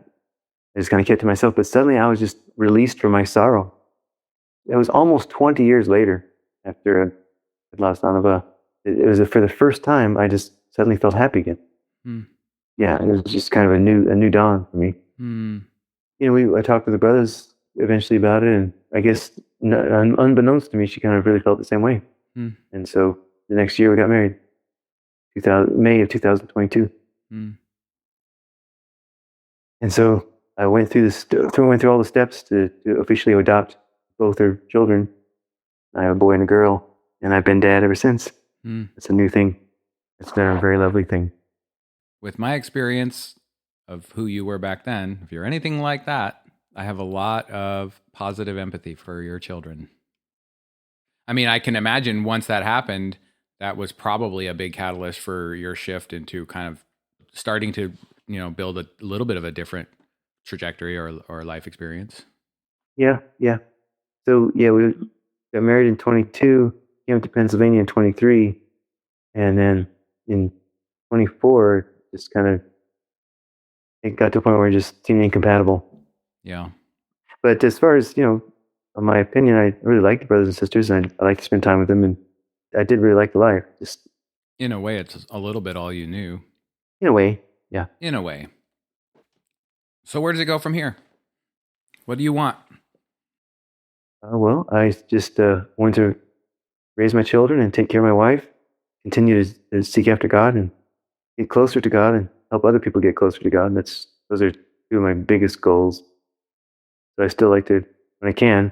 I just kind of kept to myself. But suddenly I was just released from my sorrow. It was almost 20 years later after I lost Anava. It was for the first time I just suddenly felt happy again. Yeah, it was just kind of a new dawn for me. I talked with the brothers eventually about it, and I guess unbeknownst to me, she kind of really felt the same way. And so the next year we got married, May of 2022. And so I went through all the steps to officially adopt both her children. I have a boy and a girl, and I've been dad ever since. It's a new thing. It's been a very lovely thing. With my experience of who you were back then, if you're anything like that, I have a lot of positive empathy for your children. I mean, I can imagine once that happened, that was probably a big catalyst for your shift into kind of starting to, build a little bit of a different trajectory or life experience. Yeah. So, we got married in 22, came to Pennsylvania in 23, and then in 24, just kind of, it got to a point where it just seemed incompatible. Yeah. But as far as, in my opinion, I really like the brothers and sisters, and I like to spend time with them, and I did really like the life. Just in a way, it's a little bit all you knew. In a way, yeah. In a way. So where does it go from here? What do you want? Well, I just want to raise my children and take care of my wife, continue to seek after God and get closer to God and help other people get closer to God. Those are two of my biggest goals. So I still like to, when I can,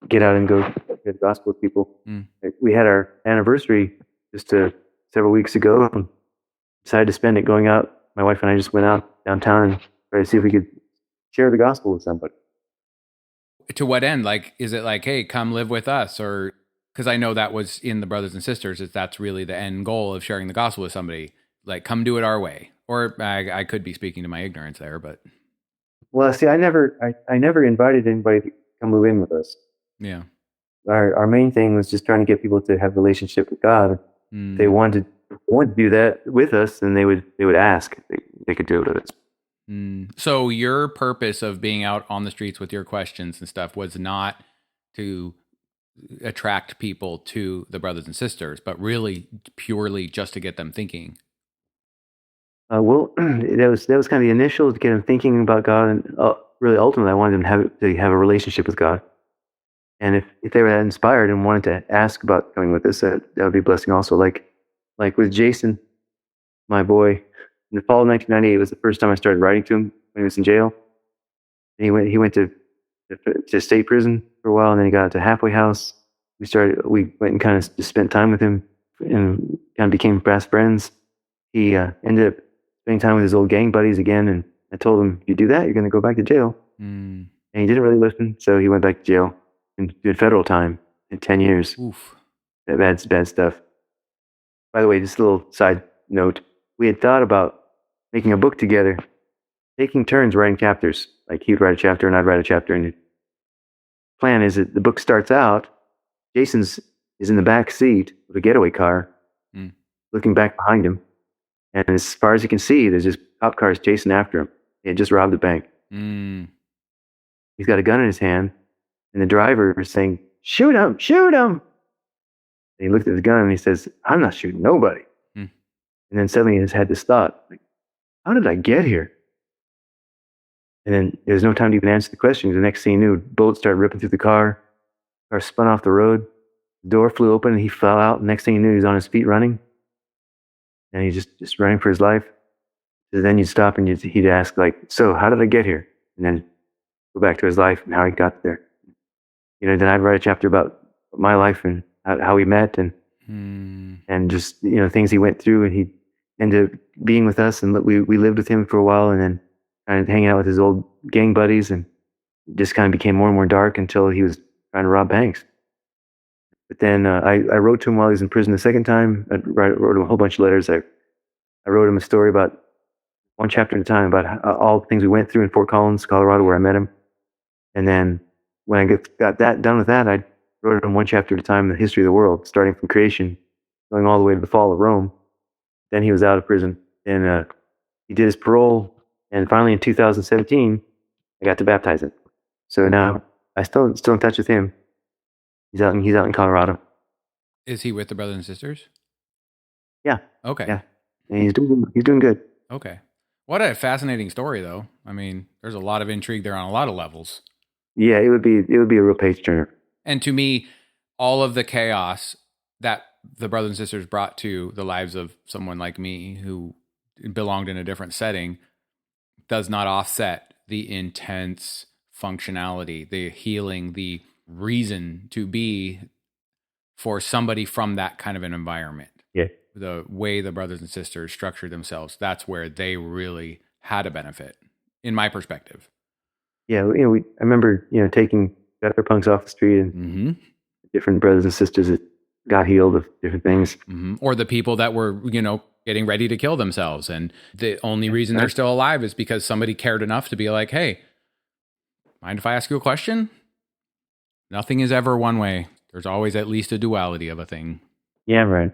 get out and go share the gospel with people. Mm. We had our anniversary just several weeks ago. And decided to spend it going out. My wife and I just went out downtown and tried to see if we could share the gospel with somebody. To what end? Like, is it like, hey, come live with us? Or because I know that was in the Brothers and Sisters, that's really the end goal of sharing the gospel with somebody. Like, come do it our way. Or I could be speaking to my ignorance there, but Well, see, I never invited anybody to come move in with us. yeah. Our main thing was just trying to get people to have a relationship with God. If they wanted to do that with us, then they would ask. They could do it with us. So your purpose of being out on the streets with your questions and stuff was not to attract people to the Brothers and Sisters, but really purely just to get them thinking. Well, that was kind of the initial to get them thinking about God, and really ultimately, I wanted them to have a relationship with God. And if they were that inspired and wanted to ask about coming with us, that would be a blessing also. Like with Jason, my boy, in the fall of 1998 was the first time I started writing to him when he was in jail. And he went to state prison for a while, and then he got to halfway house. We went and kind of just spent time with him and kind of became fast friends. He ended up spending time with his old gang buddies again, and I told him, if you do that, you're going to go back to jail. And he didn't really listen, so he went back to jail and did federal time in 10 years. Oof. Bad stuff. By the way, just a little side note. We had thought about making a book together, taking turns writing chapters. Like he'd write a chapter and I'd write a chapter. And the plan is that the book starts out, Jason's is in the back seat of a getaway car, looking back behind him. And as far as you can see, there's just cop cars chasing after him. He had just robbed the bank. He's got a gun in his hand, and the driver is saying, "Shoot him, shoot him." And he looked at the gun and he says, "I'm not shooting nobody." And then suddenly his head this thought, like, how did I get here? And then there was no time to even answer the questions. The next thing he knew, bullets started ripping through the car spun off the road, the door flew open and he fell out. The next thing he knew, he was on his feet running. And he just running for his life. So then you'd stop and he'd ask, like, "So how did I get here?" And then go back to his life and how he got there. Then I'd write a chapter about my life and how we met and just, things he went through, and he ended up being with us, and we lived with him for a while, and then kind of hanging out with his old gang buddies, and it just kind of became more and more dark until he was trying to rob banks. But then I wrote to him while he was in prison the second time. I wrote him a whole bunch of letters. I wrote him a story about one chapter at a time about all the things we went through in Fort Collins, Colorado, where I met him. And then when I got that done with that, I wrote him one chapter at a time in the history of the world, starting from creation, going all the way to the fall of Rome. Then he was out of prison, and he did his parole. And finally, in 2017, I got to baptize him. So now I still in touch with him. He's out in Colorado. Is he with the Brothers and Sisters? Yeah. Okay. Yeah. And he's doing good. Okay. What a fascinating story, though. I mean, there's a lot of intrigue there on a lot of levels. Yeah, it would be a real page turner. And to me, all of the chaos that the Brothers and Sisters brought to the lives of someone like me who belonged in a different setting does not offset the intense functionality, the healing, the reason to be for somebody from that kind of an environment. Yeah. The way the Brothers and Sisters structured themselves, that's where they really had a benefit, in my perspective. Yeah, I remember, taking gutter punks off the street and different brothers and sisters that got healed of different things. Or the people that were, getting ready to kill themselves. And the only reason they're still alive is because somebody cared enough to be like, "Hey, mind if I ask you a question?" Nothing is ever one way. There's always at least a duality of a thing. Yeah, right.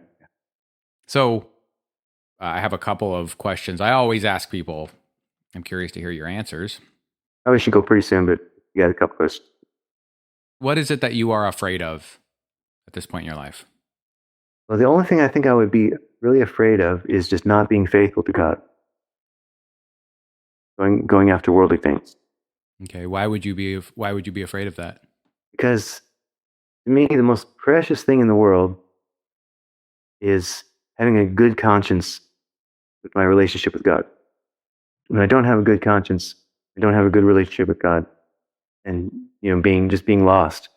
So I have a couple of questions I always ask people. I'm curious to hear your answers. I should go pretty soon, but you got a couple questions. What is it that you are afraid of at this point in your life? Well, the only thing I think I would be really afraid of is just not being faithful to God. Going after worldly things. Okay, why would you be afraid of that? Because to me, the most precious thing in the world is having a good conscience with my relationship with God. When I don't have a good conscience, I don't have a good relationship with God, and being lost.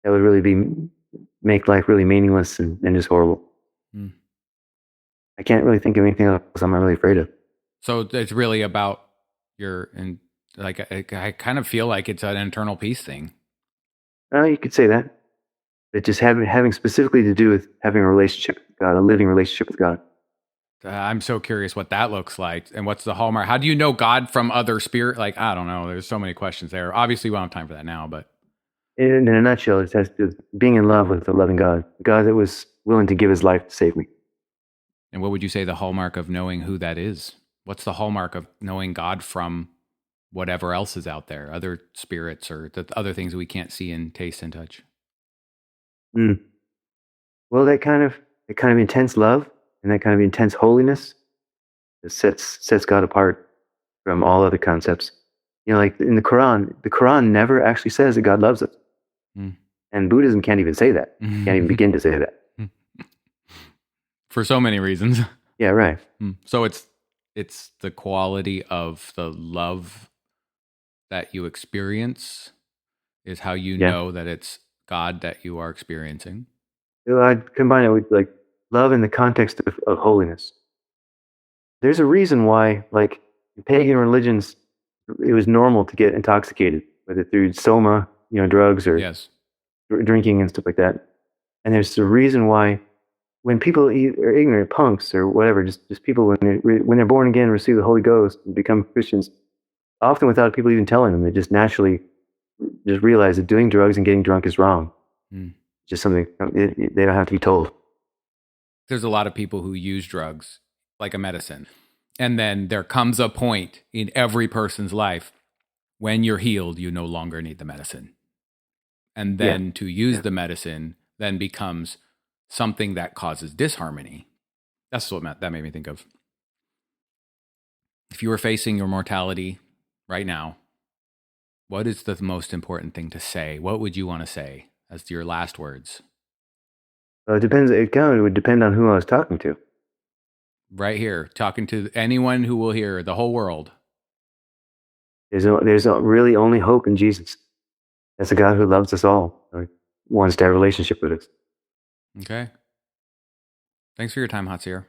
that would really make life really meaningless and just horrible. Mm. I can't really think of anything else I'm not really afraid of. So it's really about I kind of feel like it's an internal peace thing. You could say that. It just having specifically to do with having a relationship with God, a living relationship with God. I'm so curious what that looks like and what's the hallmark. How do you know God from other spirit? Like, I don't know. There's so many questions there. Obviously, we don't have time for that now, but. In a nutshell, it has to do with being in love with a loving God, a God that was willing to give his life to save me. And what would you say the hallmark of knowing who that is? What's the hallmark of knowing God from whatever else is out there, other spirits or the other things we can't see and taste and touch? Well, that kind of intense love and that kind of intense holiness that sets God apart from all other concepts. Like in the Quran never actually says that God loves us. And Buddhism can't even say that. Can't even begin to say that. For so many reasons. Yeah, right. So it's the quality of the love that you experience is how you know that it's God that you are experiencing. I'd combine it with like love in the context of holiness. There's a reason why, like in pagan religions, it was normal to get intoxicated, whether through soma, drugs or drinking and stuff like that. And there's a reason why when people are ignorant punks or whatever, just people when they're born again, receive the Holy Ghost and become Christians, often without people even telling them, they just naturally just realize that doing drugs and getting drunk is wrong. Just something they don't have to be told. There's a lot of people who use drugs like a medicine. And then there comes a point in every person's life when you're healed, you no longer need the medicine. And then to use the medicine then becomes something that causes disharmony. That's what that made me think of. If you were facing your mortality right now, what is the most important thing to say? What would you want to say as your last words? It depends. It kind of would depend on who I was talking to. Right here, talking to anyone who will hear, the whole world. There's really only hope in Jesus. That's a God who loves us all, or wants to have a relationship with us. Okay. Thanks for your time, Hatza'ir.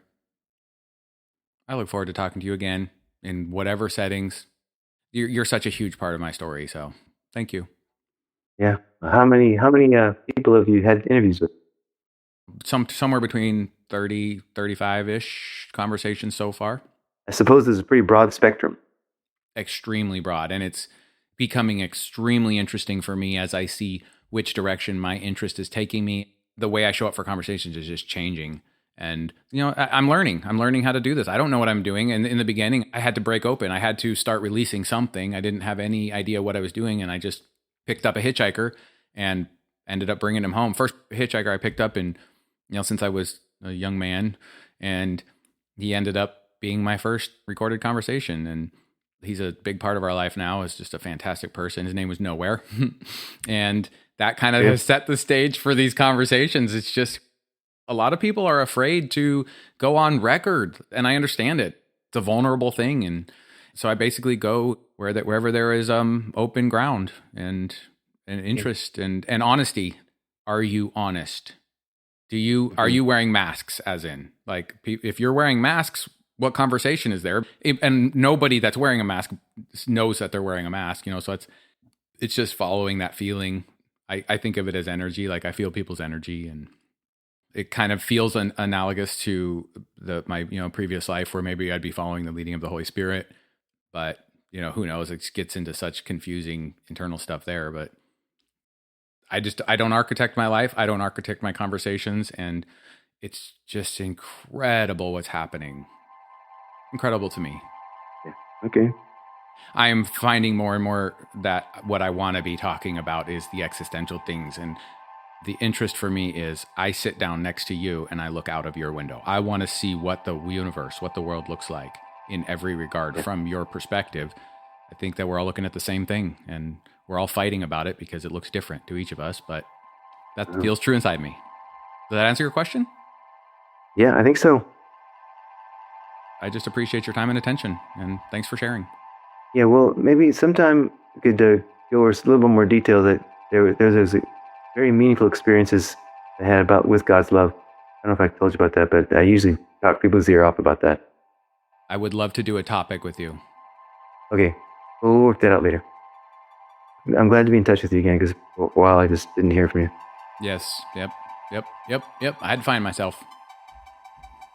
I look forward to talking to you again in whatever settings. You're such a huge part of my story, so thank you. Yeah. How many people have you had interviews with? Somewhere between 30, 35-ish conversations so far. I suppose there's a pretty broad spectrum. Extremely broad, and it's becoming extremely interesting for me as I see which direction my interest is taking me. The way I show up for conversations is just changing. And, I'm learning how to do this. I don't know what I'm doing. And in the beginning, I had to break open. I had to start releasing something. I didn't have any idea what I was doing. And I just picked up a hitchhiker and ended up bringing him home. First hitchhiker I picked up in, since I was a young man. And he ended up being my first recorded conversation. And he's a big part of our life now. Is just a fantastic person. His name was Nowhere. And that kind of has set the stage for these conversations. It's just, a lot of people are afraid to go on record, and I understand it. It's a vulnerable thing, and so I basically go wherever there is open ground and interest and honesty. Are you honest? Are you wearing masks? As in, like, if you're wearing masks, what conversation is there? And nobody that's wearing a mask knows that they're wearing a mask. So it's just following that feeling. I think of it as energy. Like, I feel people's energy, and it kind of feels analogous to my previous life, where maybe I'd be following the leading of the Holy Spirit, but who knows? It gets into such confusing internal stuff there. But I don't architect my life. I don't architect my conversations, and it's just incredible what's happening. Incredible to me. Yeah. Okay. I am finding more and more that what I want to be talking about is the existential things. And the interest for me is I sit down next to you and I look out of your window. I want to see what the universe, what the world looks like in every regard from your perspective. I think that we're all looking at the same thing, and we're all fighting about it because it looks different to each of us, but that feels true inside me. Does that answer your question? Yeah, I think so. I just appreciate your time and attention, and thanks for sharing. Yeah, well, maybe sometime we could go over a little bit more detail. That there's very meaningful experiences I had with God's love. I don't know if I told you about that, but I usually talk people's ear off about that. I would love to do a topic with you. Okay, we'll work that out later. I'm glad to be in touch with you again because for a while I just didn't hear from you. Yes. Yep. I'd find myself.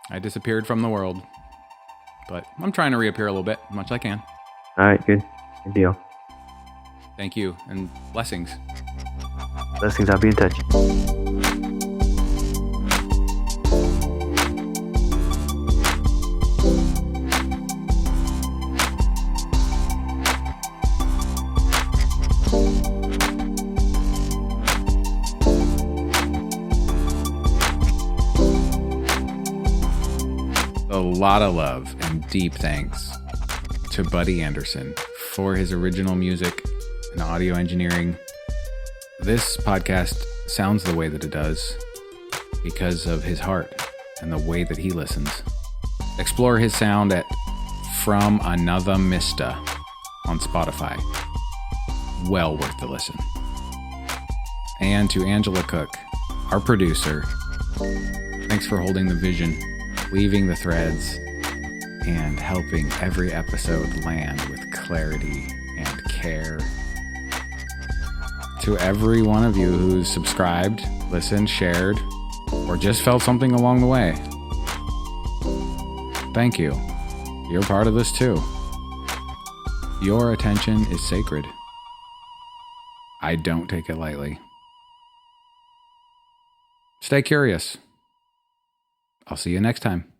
I disappeared from the world. But I'm trying to reappear a little bit, as much as I can. All right, good deal. Thank you, and blessings. Blessings, I'll be in touch. A lot of love and deep thanks to Buddy Anderson for his original music and audio engineering. This podcast sounds the way that it does because of his heart and the way that he listens. Explore his sound at From Another Mista on Spotify. Well worth the listen. And to Angela Cook, our producer, thanks for holding the vision, weaving the threads, and helping every episode land with clarity and care. To every one of you who's subscribed, listened, shared, or just felt something along the way, thank you. You're part of this too. Your attention is sacred. I don't take it lightly. Stay curious. I'll see you next time.